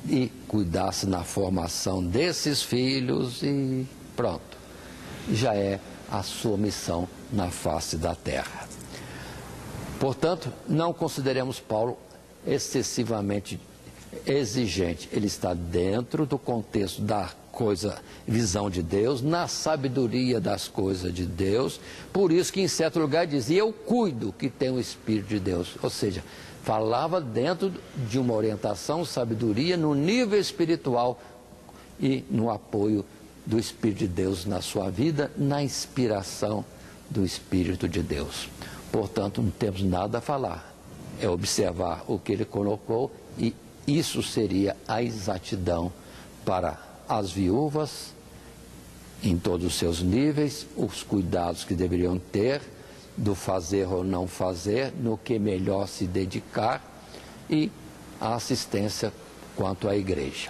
e cuidar-se na formação desses filhos e pronto, já é a sua missão na face da terra. Portanto, não consideremos Paulo excessivamente exigente, ele está dentro do contexto da visão de Deus, na sabedoria das coisas de Deus, por isso que em certo lugar dizia, eu cuido que tem o Espírito de Deus, ou seja, falava dentro de uma orientação, sabedoria no nível espiritual e no apoio do Espírito de Deus na sua vida, na inspiração do Espírito de Deus. Portanto, não temos nada a falar, é observar o que ele colocou e isso seria a exatidão para as viúvas, em todos os seus níveis, os cuidados que deveriam ter, do fazer ou não fazer, no que melhor se dedicar e a assistência quanto à igreja.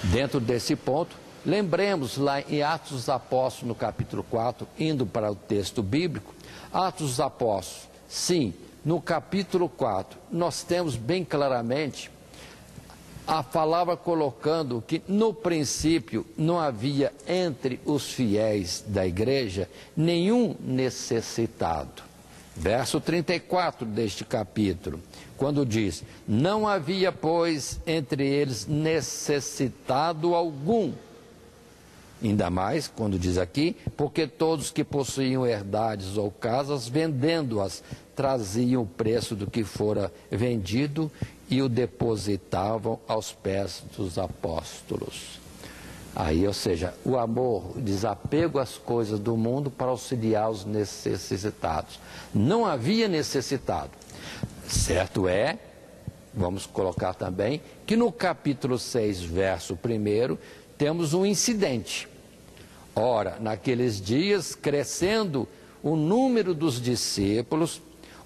Dentro desse ponto, lembremos lá em Atos dos Apóstolos, no capítulo 4, indo para o texto bíblico, Atos dos Apóstolos, sim, no capítulo 4, nós temos bem claramente a palavra colocando que no princípio não havia entre os fiéis da igreja nenhum necessitado. Verso 34 deste capítulo, quando diz, não havia, pois, entre eles necessitado algum. Ainda mais, quando diz aqui, porque todos que possuíam herdades ou casas, vendendo-as, traziam o preço do que fora vendido e o depositavam aos pés dos apóstolos. Aí, ou seja, o amor, o desapego às coisas do mundo para auxiliar os necessitados. Não havia necessitado. Certo é, vamos colocar também, que no capítulo 6, verso 1, temos um incidente. Ora, naqueles dias, crescendo o número dos discípulos,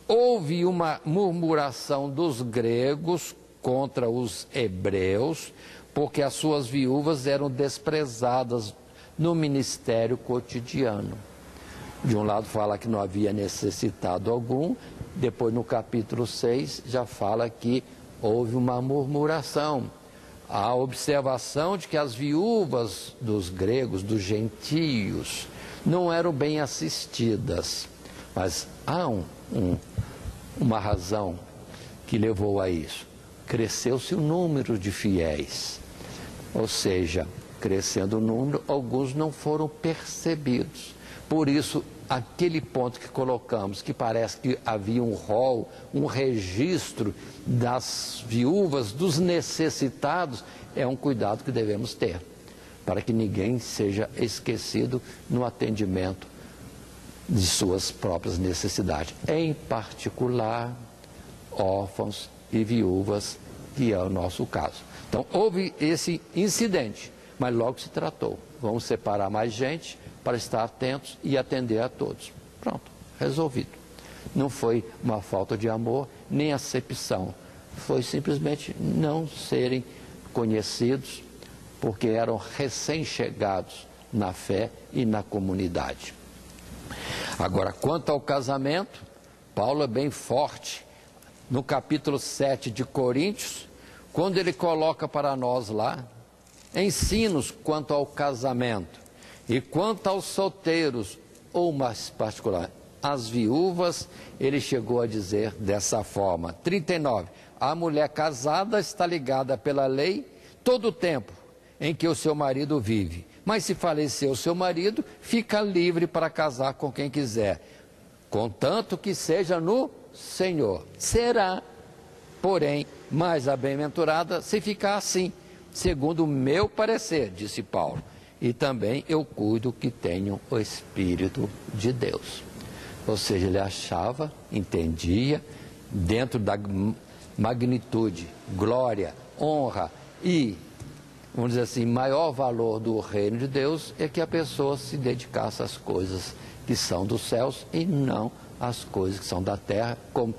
houve uma murmuração dos gregos contra os hebreus, porque as suas viúvas eram desprezadas no ministério cotidiano. De um lado fala que não havia necessitado algum, depois no capítulo 6 já fala que houve uma murmuração. A observação de que as viúvas dos gregos, dos gentios, não eram bem assistidas. Mas há uma razão que levou a isso. Cresceu-se o número de fiéis. Ou seja, crescendo o número, alguns não foram percebidos. Por isso, aquele ponto que colocamos, que parece que havia um rol, um registro das viúvas, dos necessitados, é um cuidado que devemos ter, para que ninguém seja esquecido no atendimento de suas próprias necessidades, em particular órfãos e viúvas, que é o nosso caso. Então, houve esse incidente, mas logo se tratou. Vamos separar mais gente para estar atentos e atender a todos. Pronto, resolvido. Não foi uma falta de amor, nem acepção. Foi simplesmente não serem conhecidos, porque eram recém-chegados na fé e na comunidade. Agora, quanto ao casamento, Paulo é bem forte. No capítulo 7 de Coríntios, quando ele coloca para nós lá, ensinos quanto ao casamento. E quanto aos solteiros, ou mais particular, as viúvas, ele chegou a dizer dessa forma. 39. A mulher casada está ligada pela lei todo o tempo em que o seu marido vive. Mas se falecer o seu marido, fica livre para casar com quem quiser, contanto que seja no Senhor. Será, porém, mais bem-aventurada se ficar assim, segundo o meu parecer, disse Paulo. E também eu cuido que tenham o Espírito de Deus. Ou seja, ele achava, entendia, dentro da magnitude, glória, honra e, vamos dizer assim, maior valor do reino de Deus é que a pessoa se dedicasse às coisas que são dos céus e não às coisas que são da terra. Como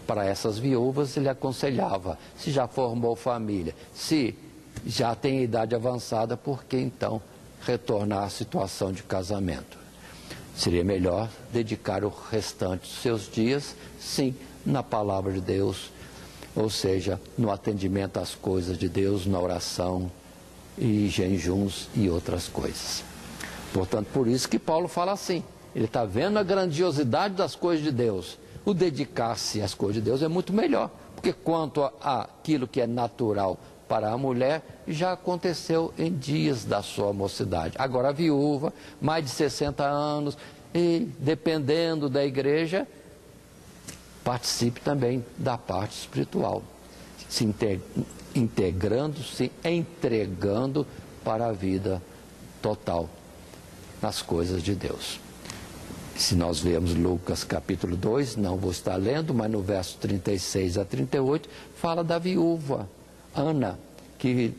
para essas viúvas ele aconselhava, se já formou família, se já tem idade avançada, por que então retornar à situação de casamento? Seria melhor dedicar o restante dos seus dias, sim, na palavra de Deus, ou seja, no atendimento às coisas de Deus, na oração e jejuns e outras coisas. Portanto, por isso que Paulo fala assim, ele está vendo a grandiosidade das coisas de Deus. O dedicar-se às coisas de Deus é muito melhor, porque quanto àquilo que é natural para a mulher, já aconteceu em dias da sua mocidade. Agora a viúva, mais de 60 anos, e dependendo da igreja, participe também da parte espiritual, se integrando, se entregando para a vida total nas coisas de Deus. Se nós vemos Lucas capítulo 2, não vou estar lendo, mas no verso 36 a 38, fala da viúva Ana, que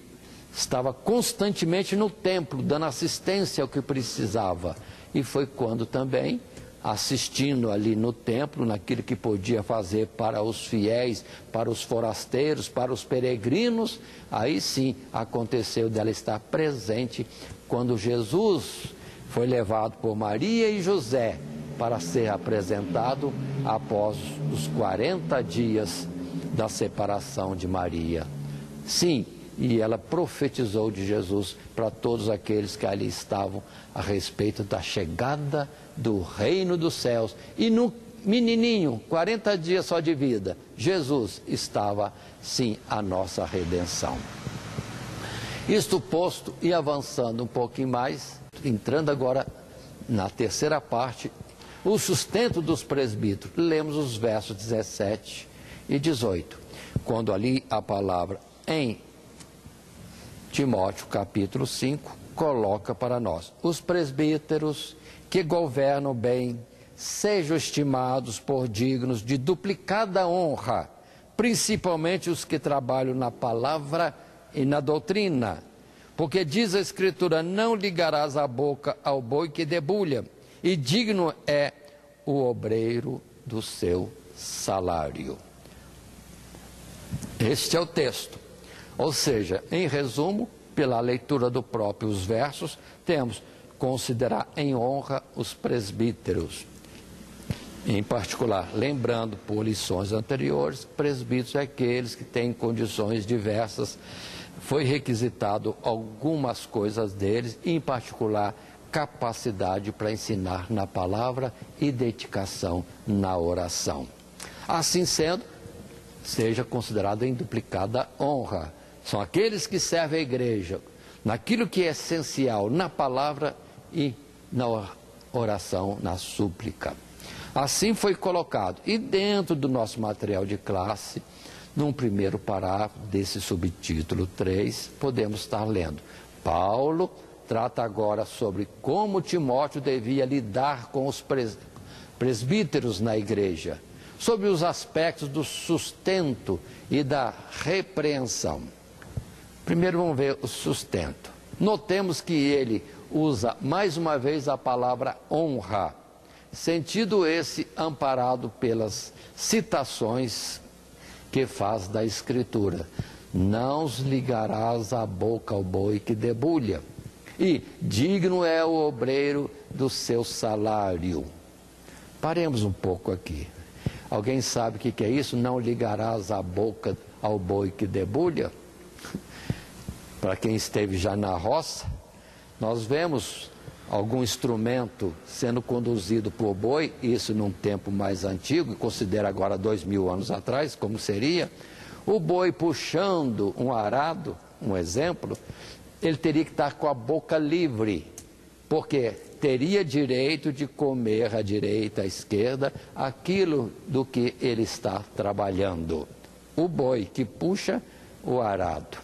estava constantemente no templo, dando assistência ao que precisava. E foi quando também, assistindo ali no templo, naquilo que podia fazer para os fiéis, para os forasteiros, para os peregrinos, aí sim aconteceu dela estar presente quando Jesus foi levado por Maria e José para ser apresentado após os 40 dias da separação de Maria. Sim, e ela profetizou de Jesus para todos aqueles que ali estavam a respeito da chegada do reino dos céus. E no menininho, 40 dias só de vida, Jesus estava, sim, a nossa redenção. Isto posto e avançando um pouquinho mais, entrando agora na terceira parte, o sustento dos presbíteros. Lemos os versos 17 e 18, quando ali a palavra em Timóteo capítulo 5 coloca para nós: os presbíteros que governam bem sejam estimados por dignos de duplicada honra, principalmente os que trabalham na palavra e na doutrina, porque diz a Escritura: não ligarás a boca ao boi que debulha, e digno é o obreiro do seu salário. Este é o texto. Ou seja, em resumo, pela leitura dos próprios versos, temos considerar em honra os presbíteros. Em particular, lembrando por lições anteriores, presbíteros é aqueles que têm condições diversas. Foi requisitado algumas coisas deles, em particular, capacidade para ensinar na palavra e dedicação na oração. Assim sendo, seja considerado em duplicada honra. São aqueles que servem a igreja naquilo que é essencial na palavra e na oração, na súplica. Assim foi colocado. E dentro do nosso material de classe, num primeiro parágrafo desse subtítulo 3, podemos estar lendo: Paulo trata agora sobre como Timóteo devia lidar com os presbíteros na igreja, sobre os aspectos do sustento e da repreensão. Primeiro vamos ver o sustento. Notemos que ele usa mais uma vez a palavra honra, sentido esse amparado pelas citações que faz da Escritura: não os ligarás a boca ao boi que debulha, e digno é o obreiro do seu salário. Paremos um pouco aqui. Alguém sabe o que é isso? Não ligarás a boca ao boi que debulha? Para quem esteve já na roça, nós vemos algum instrumento sendo conduzido por boi, isso num tempo mais antigo, considera agora 2000 anos atrás, como seria, o boi puxando um arado, um exemplo, ele teria que estar com a boca livre, porque teria direito de comer à direita, à esquerda, aquilo do que ele está trabalhando. O boi que puxa o arado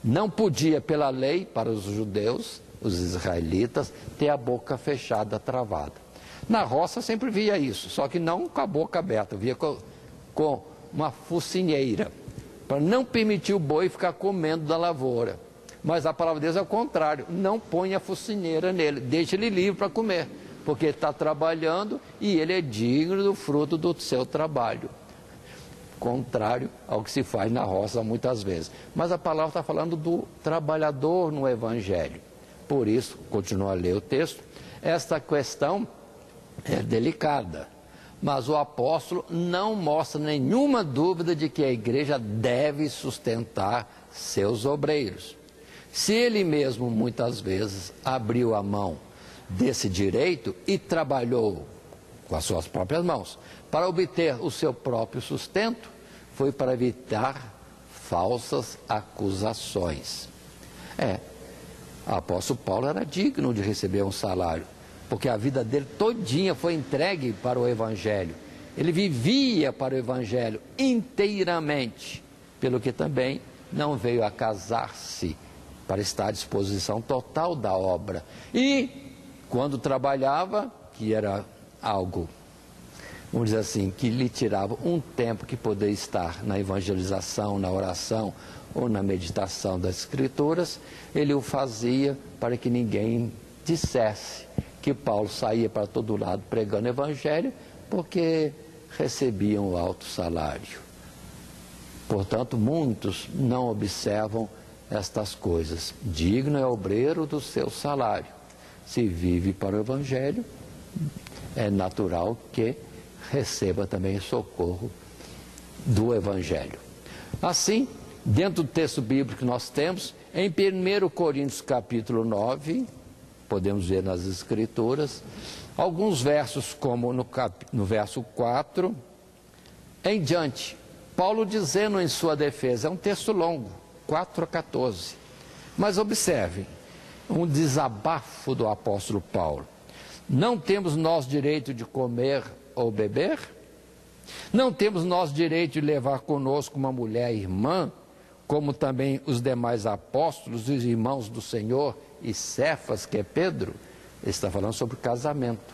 não podia, pela lei, para os judeus, os israelitas, ter a boca fechada, travada. Na roça sempre via isso, só que não com a boca aberta, via com uma focinheira, para não permitir o boi ficar comendo da lavoura. Mas a palavra de Deus é o contrário: não ponha a focinheira nele, deixe ele livre para comer, porque ele está trabalhando e ele é digno do fruto do seu trabalho. Contrário ao que se faz na roça muitas vezes. Mas a palavra está falando do trabalhador no Evangelho. Por isso, continua a ler o texto, esta questão é delicada, mas o apóstolo não mostra nenhuma dúvida de que a igreja deve sustentar seus obreiros. Se ele mesmo muitas vezes abriu a mão desse direito e trabalhou com as suas próprias mãos para obter o seu próprio sustento, foi para evitar falsas acusações. O apóstolo Paulo era digno de receber um salário, porque a vida dele todinha foi entregue para o Evangelho. Ele vivia para o Evangelho inteiramente, pelo que também não veio a casar-se, para estar à disposição total da obra. E quando trabalhava, que era algo, vamos dizer assim, que lhe tirava um tempo que poderia estar na evangelização, na oração ou na meditação das Escrituras, ele o fazia para que ninguém dissesse que Paulo saía para todo lado pregando o Evangelho, porque recebiam um alto salário. Portanto, muitos não observam estas coisas. Digno é o obreiro do seu salário. Se vive para o Evangelho, é natural que receba também socorro do Evangelho. Assim, dentro do texto bíblico que nós temos, em 1 Coríntios capítulo 9, podemos ver nas Escrituras, alguns versos como no verso 4 em diante, Paulo dizendo em sua defesa, é um texto longo, 4 a 14, Mas observem, um desabafo do apóstolo Paulo. Não temos nós direito de comer ou beber? Não temos nós direito de levar conosco uma mulher irmã, como também os demais apóstolos e os irmãos do Senhor, e Cefas, que é Pedro? Ele está falando sobre casamento.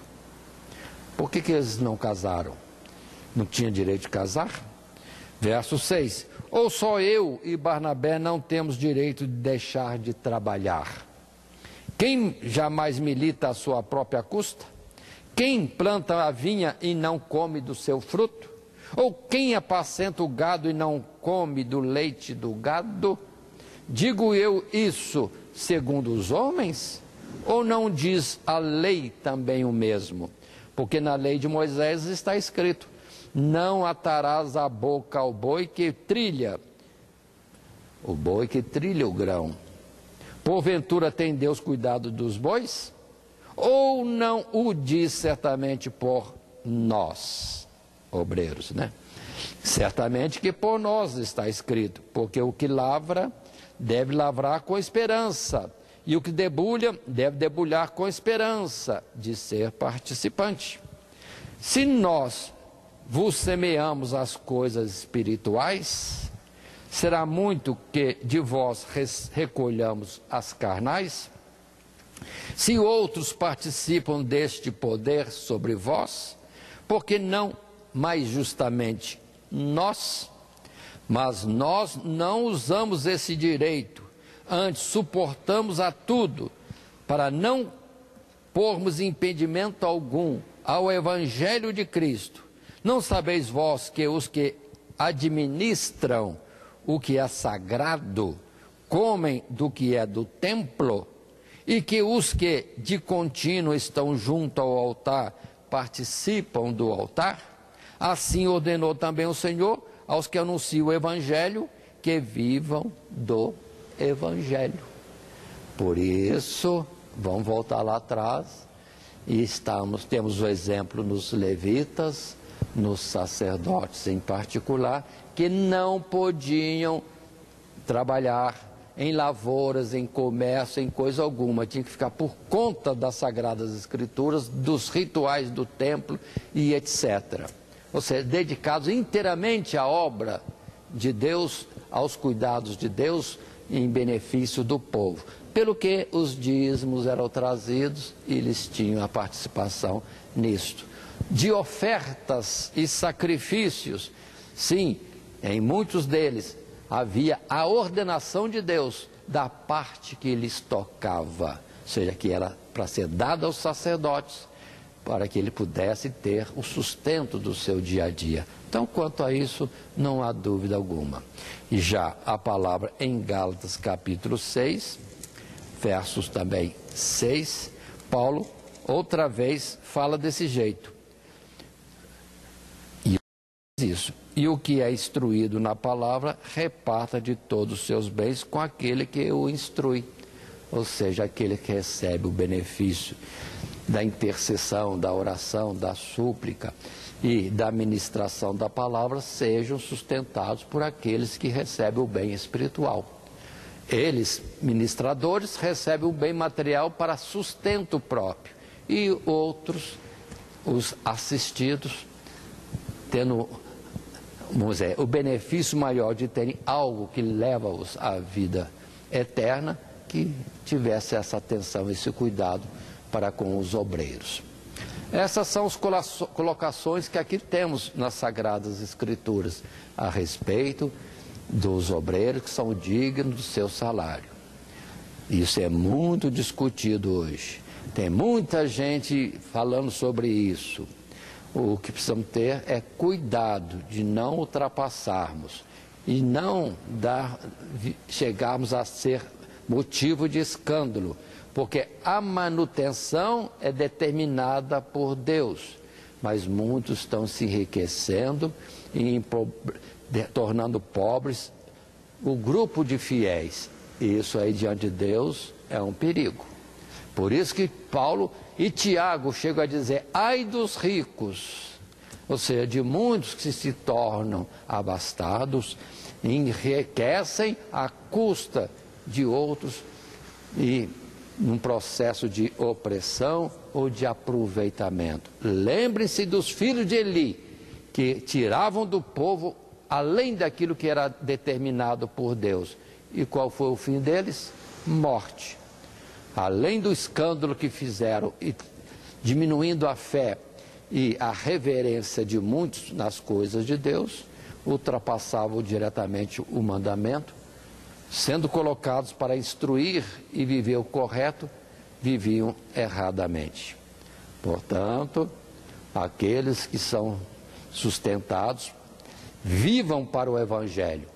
Por que eles não casaram? Não tinham direito de casar? Verso 6. Ou só eu e Barnabé não temos direito de deixar de trabalhar? Quem jamais milita à sua própria custa? Quem planta a vinha e não come do seu fruto? Ou quem apacenta o gado e não come do leite do gado? Digo eu isso segundo os homens? Ou não diz a lei também o mesmo? Porque na lei de Moisés está escrito: não atarás a boca ao boi que trilha o grão. Porventura tem Deus cuidado dos bois? Ou não o diz certamente por nós, obreiros, né? Certamente que por nós está escrito, porque o que lavra deve lavrar com esperança, e o que debulha deve debulhar com esperança de ser participante. Se nós vos semeamos as coisas espirituais, será muito que de vós recolhamos as carnais? Se outros participam deste poder sobre vós, por que não mais justamente nós? Mas nós não usamos esse direito, antes suportamos a tudo, para não pormos impedimento algum ao Evangelho de Cristo. Não sabeis vós que os que administram o que é sagrado comem do que é do templo, e que os que de contínuo estão junto ao altar participam do altar? Assim ordenou também o Senhor aos que anunciam o Evangelho, que vivam do Evangelho. Por isso, vamos voltar lá atrás, e temos o exemplo nos levitas, nos sacerdotes em particular, que não podiam trabalhar em lavouras, em comércio, em coisa alguma, tinha que ficar por conta das Sagradas Escrituras, dos rituais do templo e etc. Ou seja, dedicados inteiramente à obra de Deus, aos cuidados de Deus, em benefício do povo. Pelo que os dízimos eram trazidos e eles tinham a participação nisto. De ofertas e sacrifícios, sim, em muitos deles havia a ordenação de Deus da parte que lhes tocava, ou seja, que era para ser dada aos sacerdotes, para que ele pudesse ter o sustento do seu dia a dia. Então, quanto a isso, não há dúvida alguma. E já a palavra em Gálatas capítulo 6, versos também 6, Paulo outra vez fala desse jeito. Isso. E o que é instruído na palavra, reparta de todos os seus bens com aquele que o instrui. Ou seja, aquele que recebe o benefício da intercessão, da oração, da súplica e da ministração da palavra, sejam sustentados por aqueles que recebem o bem espiritual. Eles, ministradores, recebem o bem material para sustento próprio. E outros, os assistidos, tendo, vamos dizer, o benefício maior de terem algo que leva-os à vida eterna, que tivesse essa atenção, esse cuidado para com os obreiros. Essas são as colocações que aqui temos nas Sagradas Escrituras a respeito dos obreiros que são dignos do seu salário. Isso é muito discutido hoje. Tem muita gente falando sobre isso. O que precisamos ter é cuidado de não ultrapassarmos e não chegarmos a ser motivo de escândalo, porque a manutenção é determinada por Deus, mas muitos estão se enriquecendo e tornando pobres o grupo de fiéis. E isso aí diante de Deus é um perigo. Por isso que Paulo e Tiago chegam a dizer: ai dos ricos, ou seja, de muitos que se tornam abastados, enriquecem à custa de outros e num processo de opressão ou de aproveitamento. Lembrem-se dos filhos de Eli, que tiravam do povo além daquilo que era determinado por Deus. E qual foi o fim deles? Morte. Além do escândalo que fizeram, e diminuindo a fé e a reverência de muitos nas coisas de Deus, ultrapassavam diretamente o mandamento, sendo colocados para instruir e viver o correto, viviam erradamente. Portanto, aqueles que são sustentados, vivam para o Evangelho.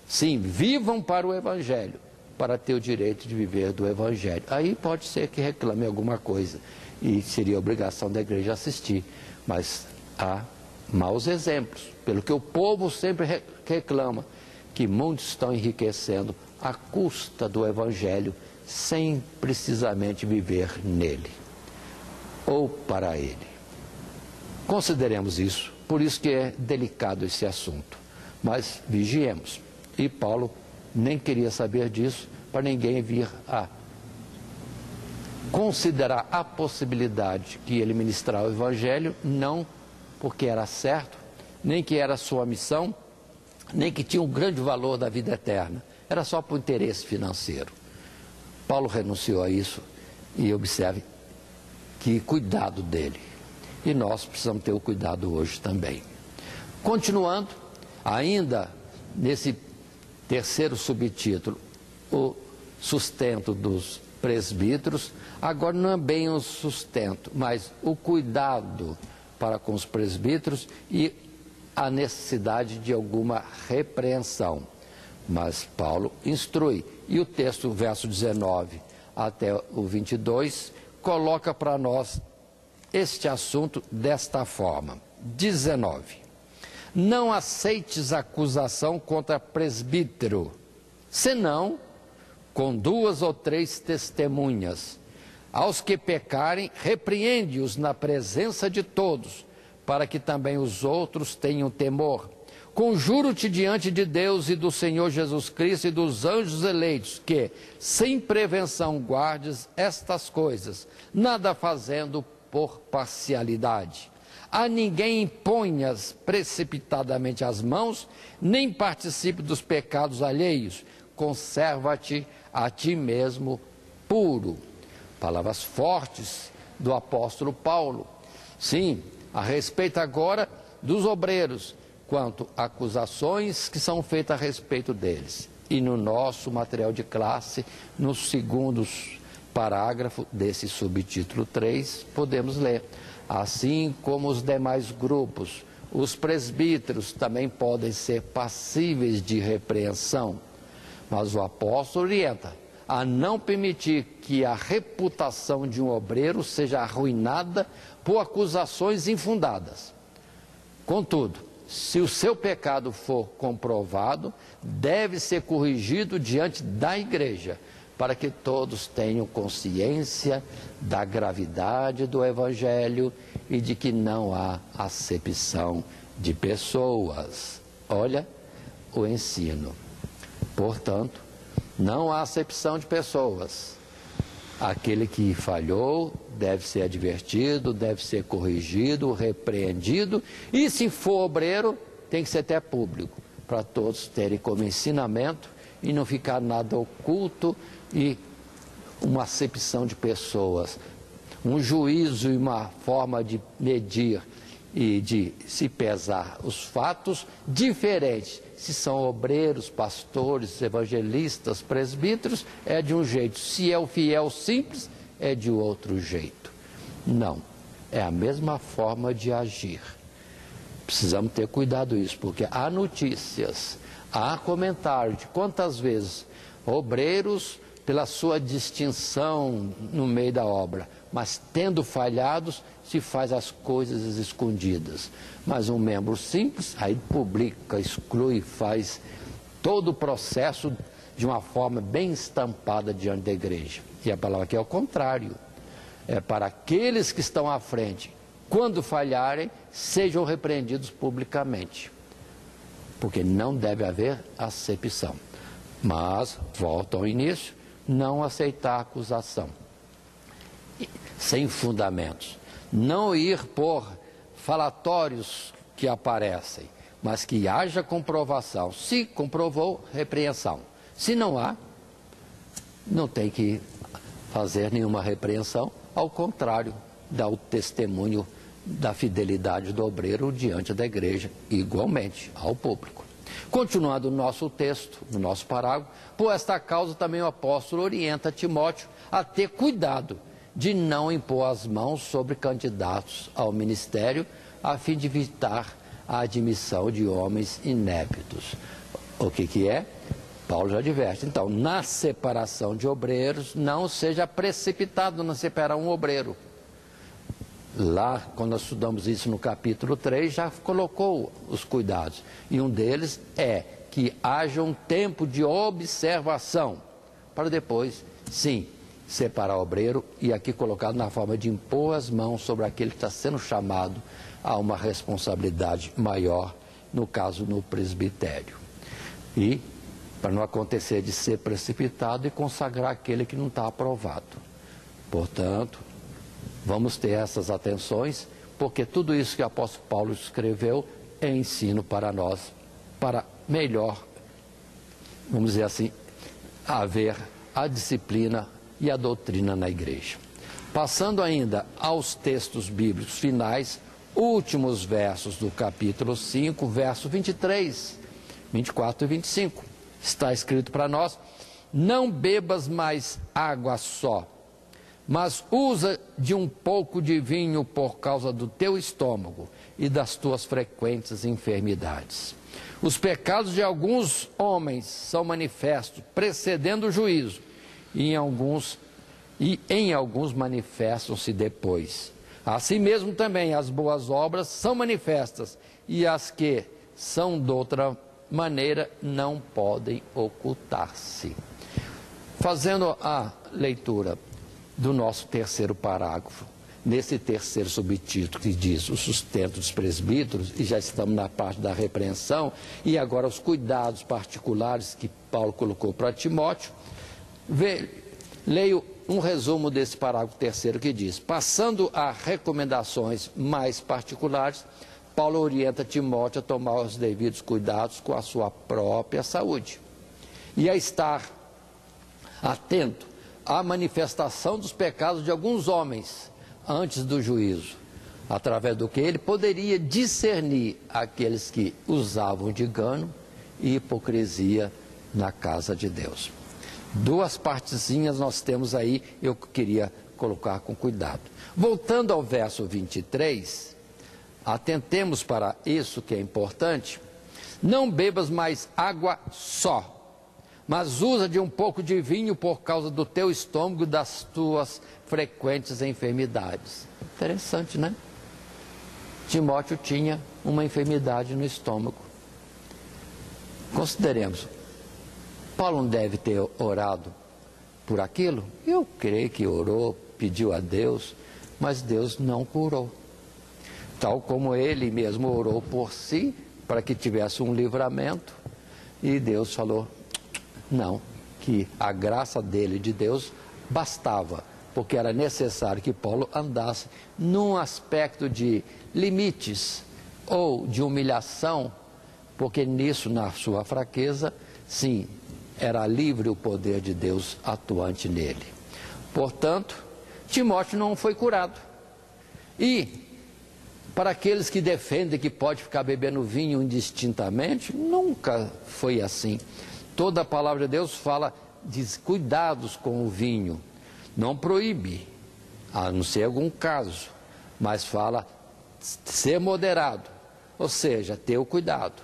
Sim, vivam para o Evangelho, para ter o direito de viver do Evangelho. Aí pode ser que reclame alguma coisa, e seria obrigação da igreja assistir, mas há maus exemplos, pelo que o povo sempre reclama, que muitos estão enriquecendo à custa do Evangelho, sem precisamente viver nele, ou para ele. Consideremos isso, por isso que é delicado esse assunto, mas vigiemos. E Paulo nem queria saber disso, para ninguém vir a considerar a possibilidade que ele ministrar o Evangelho, não porque era certo, nem que era sua missão, nem que tinha um grande valor da vida eterna, era só por interesse financeiro. Paulo renunciou a isso, e observe que cuidado dele. E nós precisamos ter o cuidado hoje também. Continuando, ainda nesse terceiro subtítulo, o sustento dos presbíteros, agora não é bem o sustento, mas o cuidado para com os presbíteros e a necessidade de alguma repreensão. Mas Paulo instrui, e o texto, verso 19 até o 22, coloca para nós este assunto desta forma. 19. Não aceites acusação contra presbítero, senão com 2 ou 3 testemunhas. Aos que pecarem, repreende-os na presença de todos, para que também os outros tenham temor. Conjuro-te diante de Deus e do Senhor Jesus Cristo e dos anjos eleitos, que, sem prevenção, guardes estas coisas, nada fazendo por parcialidade. A ninguém imponhas precipitadamente as mãos, nem participe dos pecados alheios. Conserva-te a ti mesmo puro. Palavras fortes do apóstolo Paulo. Sim, a respeito agora dos obreiros, quanto a acusações que são feitas a respeito deles. E no nosso material de classe, no segundo parágrafo desse subtítulo 3, podemos ler: assim como os demais grupos, os presbíteros também podem ser passíveis de repreensão. Mas o apóstolo orienta a não permitir que a reputação de um obreiro seja arruinada por acusações infundadas. Contudo, se o seu pecado for comprovado, deve ser corrigido diante da igreja, para que todos tenham consciência da gravidade do Evangelho e de que não há acepção de pessoas. Olha o ensino. Portanto, não há acepção de pessoas. Aquele que falhou deve ser advertido, deve ser corrigido, repreendido, e se for obreiro, tem que ser até público, para todos terem como ensinamento e não ficar nada oculto e uma acepção de pessoas, um juízo e uma forma de medir e de se pesar os fatos diferentes. Se são obreiros, pastores, evangelistas, presbíteros, é de um jeito. Se é o fiel simples, é de outro jeito. Não, é a mesma forma de agir. Precisamos ter cuidado isso, porque há notícias, há comentários de quantas vezes obreiros, pela sua distinção no meio da obra, mas tendo falhados, se faz as coisas escondidas. Mas um membro simples, aí publica, exclui, faz todo o processo de uma forma bem estampada diante da igreja. E a palavra aqui é o contrário. É para aqueles que estão à frente, quando falharem, sejam repreendidos publicamente. Porque não deve haver acepção. Mas, volto ao início, não aceitar a acusação sem fundamentos. Não ir por falatórios que aparecem, mas que haja comprovação. Se comprovou, repreensão. Se não há, não tem que fazer nenhuma repreensão, ao contrário, dá o testemunho da fidelidade do obreiro diante da igreja, igualmente ao público. Continuando no nosso texto, no nosso parágrafo, por esta causa também o apóstolo orienta Timóteo a ter cuidado de não impor as mãos sobre candidatos ao ministério, a fim de evitar a admissão de homens inéptos. O que é? Paulo já adverte. Então, na separação de obreiros, não seja precipitado na separar um obreiro. Lá, quando nós estudamos isso no capítulo 3, já colocou os cuidados. E um deles é que haja um tempo de observação, para depois, sim, separar o obreiro, e aqui colocado na forma de impor as mãos sobre aquele que está sendo chamado a uma responsabilidade maior, no caso, no presbitério. E para não acontecer de ser precipitado e consagrar aquele que não está aprovado. Portanto, vamos ter essas atenções, porque tudo isso que o apóstolo Paulo escreveu é ensino para nós, para melhor, vamos dizer assim, haver a disciplina e a doutrina na igreja. Passando ainda aos textos bíblicos finais, últimos versos do capítulo 5, verso 23, 24 e 25. Está escrito para nós: não bebas mais água só, mas usa de um pouco de vinho por causa do teu estômago e das tuas frequentes enfermidades. Os pecados de alguns homens são manifestos, precedendo o juízo, e em alguns manifestam-se depois. Assim mesmo também as boas obras são manifestas, e as que são de outra maneira não podem ocultar-se. Fazendo a leitura do nosso terceiro parágrafo, nesse terceiro subtítulo que diz o sustento dos presbíteros, e já estamos na parte da repreensão, e agora os cuidados particulares que Paulo colocou para Timóteo, leio um resumo desse parágrafo terceiro que diz: passando a recomendações mais particulares, Paulo orienta Timóteo a tomar os devidos cuidados com a sua própria saúde e a estar atento à manifestação dos pecados de alguns homens antes do juízo, através do que ele poderia discernir aqueles que usavam de engano e hipocrisia na casa de Deus. Duas partezinhas nós temos aí, eu queria colocar com cuidado. Voltando ao verso 23, atentemos para isso que é importante. Não bebas mais água só, mas usa de um pouco de vinho por causa do teu estômago e das tuas frequentes enfermidades. Interessante, né? Timóteo tinha uma enfermidade no estômago. Consideremos, Paulo não deve ter orado por aquilo? Eu creio que orou, pediu a Deus, mas Deus não curou. Tal como ele mesmo orou por si, para que tivesse um livramento, e Deus falou, não, que a graça dele, de Deus, bastava, porque era necessário que Paulo andasse num aspecto de limites ou de humilhação, porque nisso, na sua fraqueza, sim, era livre o poder de Deus atuante nele. Portanto, Timóteo não foi curado. E, para aqueles que defendem que pode ficar bebendo vinho indistintamente, nunca foi assim. Toda a palavra de Deus fala de cuidados com o vinho. Não proíbe, a não ser algum caso, mas fala ser moderado, ou seja, ter o cuidado.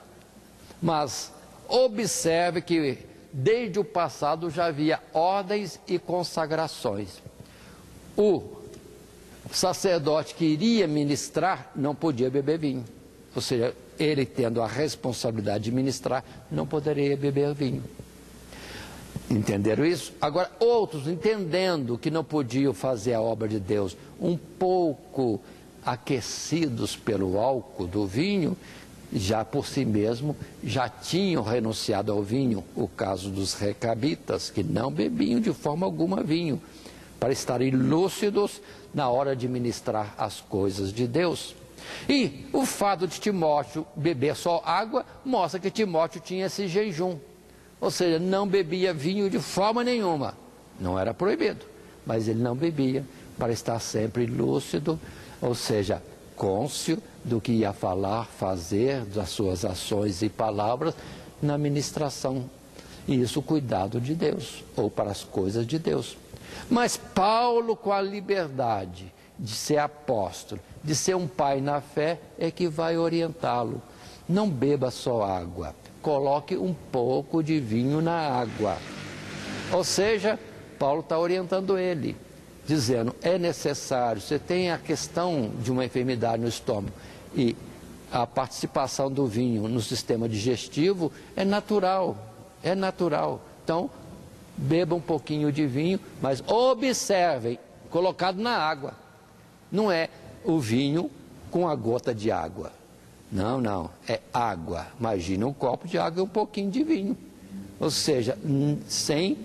Mas observe que desde o passado já havia ordens e consagrações. O sacerdote que iria ministrar não podia beber vinho, ou seja, ele tendo a responsabilidade de ministrar, não poderia beber vinho. Entenderam isso? Agora, outros, entendendo que não podiam fazer a obra de Deus um pouco aquecidos pelo álcool do vinho, já por si mesmo, já tinham renunciado ao vinho, o caso dos recabitas, que não bebiam de forma alguma vinho, para estarem lúcidos na hora de ministrar as coisas de Deus. E o fato de Timóteo beber só água mostra que Timóteo tinha esse jejum, ou seja, não bebia vinho de forma nenhuma. Não era proibido, mas ele não bebia para estar sempre lúcido, ou seja, cônscio do que ia falar, fazer, das suas ações e palavras na ministração. E isso cuidado de Deus, ou para as coisas de Deus. Mas Paulo, com a liberdade de ser apóstolo, de ser um pai na fé, é que vai orientá-lo. Não beba só água, coloque um pouco de vinho na água. Ou seja, Paulo está orientando ele, dizendo, é necessário, você tem a questão de uma enfermidade no estômago, e a participação do vinho no sistema digestivo é natural, Então, beba um pouquinho de vinho, mas observem, colocado na água. Não é o vinho com a gota de água. Não, é água. Imagina um copo de água e um pouquinho de vinho. Ou seja, sem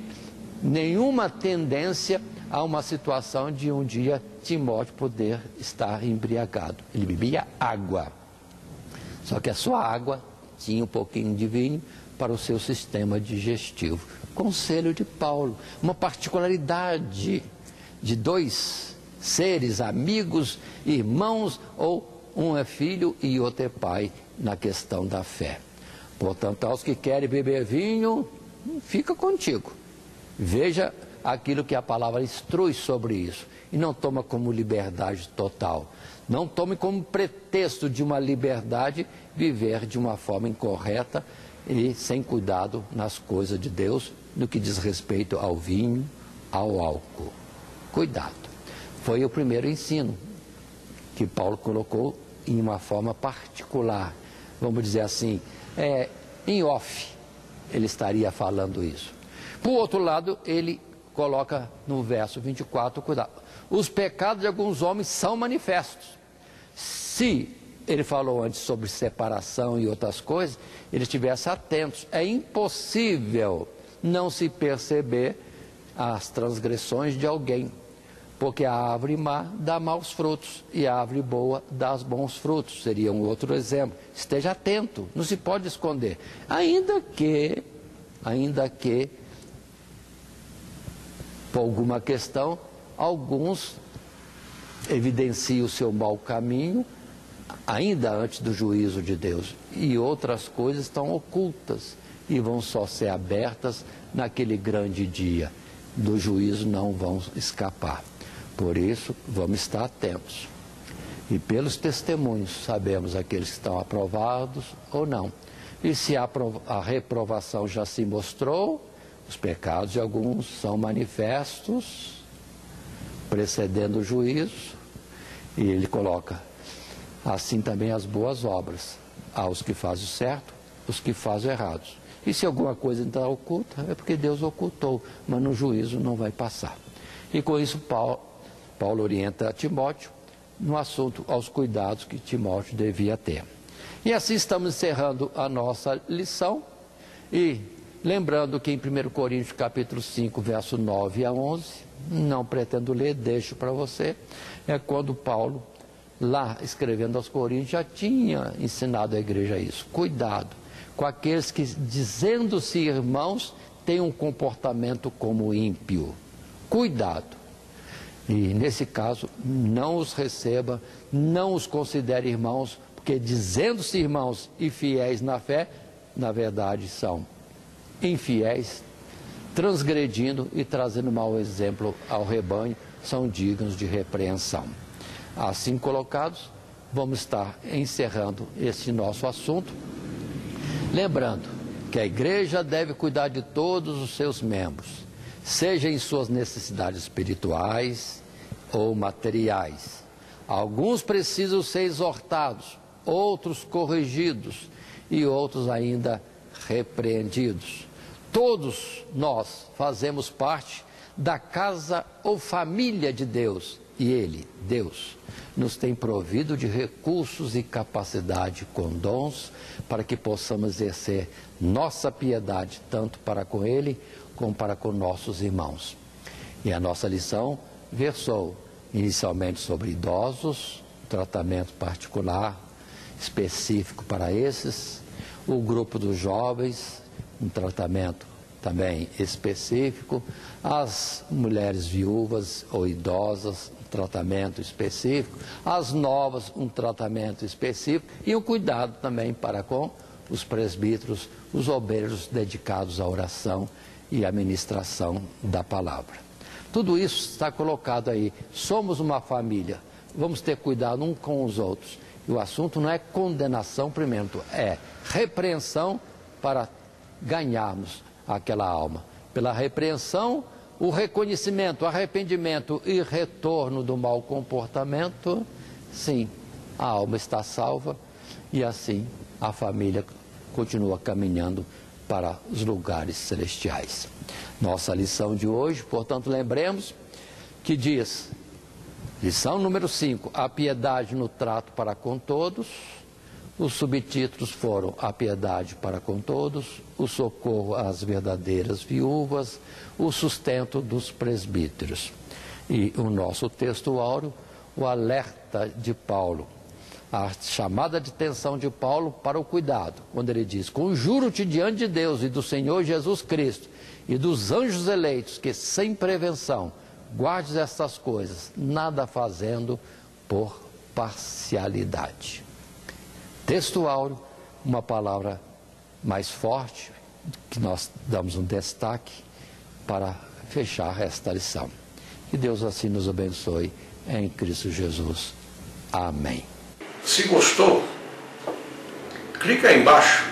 nenhuma tendência a uma situação de um dia Timóteo poder estar embriagado. Ele bebia água. Só que a sua água tinha um pouquinho de vinho para o seu sistema digestivo. Conselho de Paulo, uma particularidade de dois seres, amigos, irmãos, ou um é filho e outro é pai na questão da fé. Portanto, aos que querem beber vinho, fica contigo. Veja aquilo que a palavra instrui sobre isso. E não toma como liberdade total. Não tome como pretexto de uma liberdade viver de uma forma incorreta e sem cuidado nas coisas de Deus, no que diz respeito ao vinho, ao álcool. Cuidado. Foi o primeiro ensino que Paulo colocou em uma forma particular. Vamos dizer assim, em off, ele estaria falando isso. Por outro lado, ele coloca no verso 24, cuidado. Os pecados de alguns homens são manifestos. Se ele falou antes sobre separação e outras coisas, eles estivessem atentos. É impossível não se perceber as transgressões de alguém, porque a árvore má dá maus frutos e a árvore boa dá bons frutos. Seria um outro exemplo. Esteja atento, não se pode esconder. Ainda que, por alguma questão, alguns evidenciam o seu mau caminho, ainda antes do juízo de Deus, e outras coisas estão ocultas e vão só ser abertas naquele grande dia do juízo, não vão escapar. Por isso, vamos estar atentos. E pelos testemunhos sabemos aqueles que estão aprovados ou não. E se a reprovação já se mostrou, os pecados de alguns são manifestos, precedendo o juízo, e ele coloca assim também as boas obras, aos que fazem o certo, os que fazem o errado. E se alguma coisa está oculta, é porque Deus ocultou, mas no juízo não vai passar. E com isso Paulo orienta Timóteo no assunto aos cuidados que Timóteo devia ter. E assim estamos encerrando a nossa lição, e lembrando que em 1 Coríntios capítulo 5, verso 9 a 11, não pretendo ler, deixo para você, é quando Paulo, lá escrevendo aos Coríntios, já tinha ensinado à igreja isso. Cuidado com aqueles que, dizendo-se irmãos, têm um comportamento como ímpio. Cuidado. E nesse caso, não os receba, não os considere irmãos, porque dizendo-se irmãos e fiéis na fé, na verdade são infiéis, transgredindo e trazendo mau exemplo ao rebanho, são dignos de repreensão. Assim colocados, vamos estar encerrando esse nosso assunto, lembrando que a igreja deve cuidar de todos os seus membros, seja em suas necessidades espirituais ou materiais. Alguns precisam ser exortados, outros corrigidos e outros ainda repreendidos. Todos nós fazemos parte da casa ou família de Deus, E Ele, Deus, nos tem provido de recursos e capacidade com dons para que possamos exercer nossa piedade tanto para com Ele como para com nossos irmãos. E a nossa lição versou inicialmente sobre idosos, tratamento particular, específico para esses, o grupo dos jovens, um tratamento também específico, as mulheres viúvas ou idosas, um tratamento específico, as novas, um tratamento específico e um cuidado também para com os presbíteros, os obreiros dedicados à oração e à ministração da palavra. Tudo isso está colocado aí. Somos uma família, vamos ter cuidado uns com os outros. E o assunto não é condenação primeiro, é repreensão para ganharmos aquela alma. Pela repreensão, o reconhecimento, arrependimento e retorno do mau comportamento, sim, a alma está salva e assim a família continua caminhando para os lugares celestiais. Nossa lição de hoje, portanto, lembremos que diz, lição número 5, a piedade no trato para com todos. Os subtítulos foram a piedade para com todos, o socorro às verdadeiras viúvas, o sustento dos presbíteros. E o nosso texto áureo, o alerta de Paulo, a chamada de atenção de Paulo para o cuidado, quando ele diz, conjuro-te diante de Deus e do Senhor Jesus Cristo e dos anjos eleitos, que sem prevenção guardes estas coisas, nada fazendo por parcialidade. Texto áureo, uma palavra mais forte, que nós damos um destaque para fechar esta lição. Que Deus assim nos abençoe, em Cristo Jesus. Amém. Se gostou, clica aí embaixo.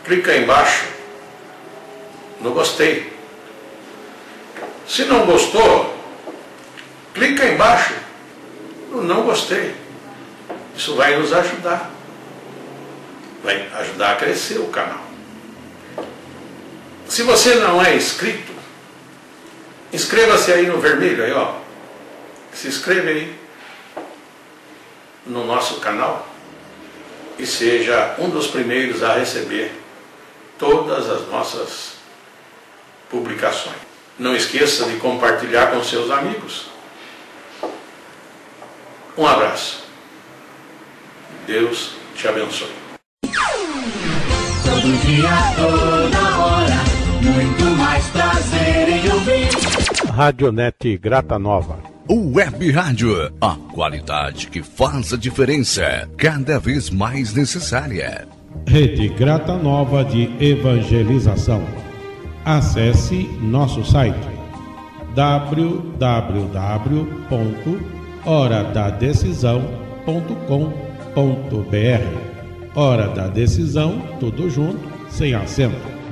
Clica aí embaixo no gostei. Se não gostou, clica aí embaixo no não gostei. Isso vai nos ajudar. Vai ajudar a crescer o canal. Se você não é inscrito, inscreva-se aí no vermelho, aí ó. Se inscreve aí no nosso canal e seja um dos primeiros a receber todas as nossas publicações. Não esqueça de compartilhar com seus amigos. Um abraço. Deus te abençoe. Todo dia, toda hora, muito mais prazer em ouvir. Radionet Grata Nova. Web Rádio, a qualidade que faz a diferença, cada vez mais necessária. Rede Grata Nova de Evangelização. Acesse nosso site www.horadadecisão.com.br. Hora da Decisão, tudo junto, sem acento.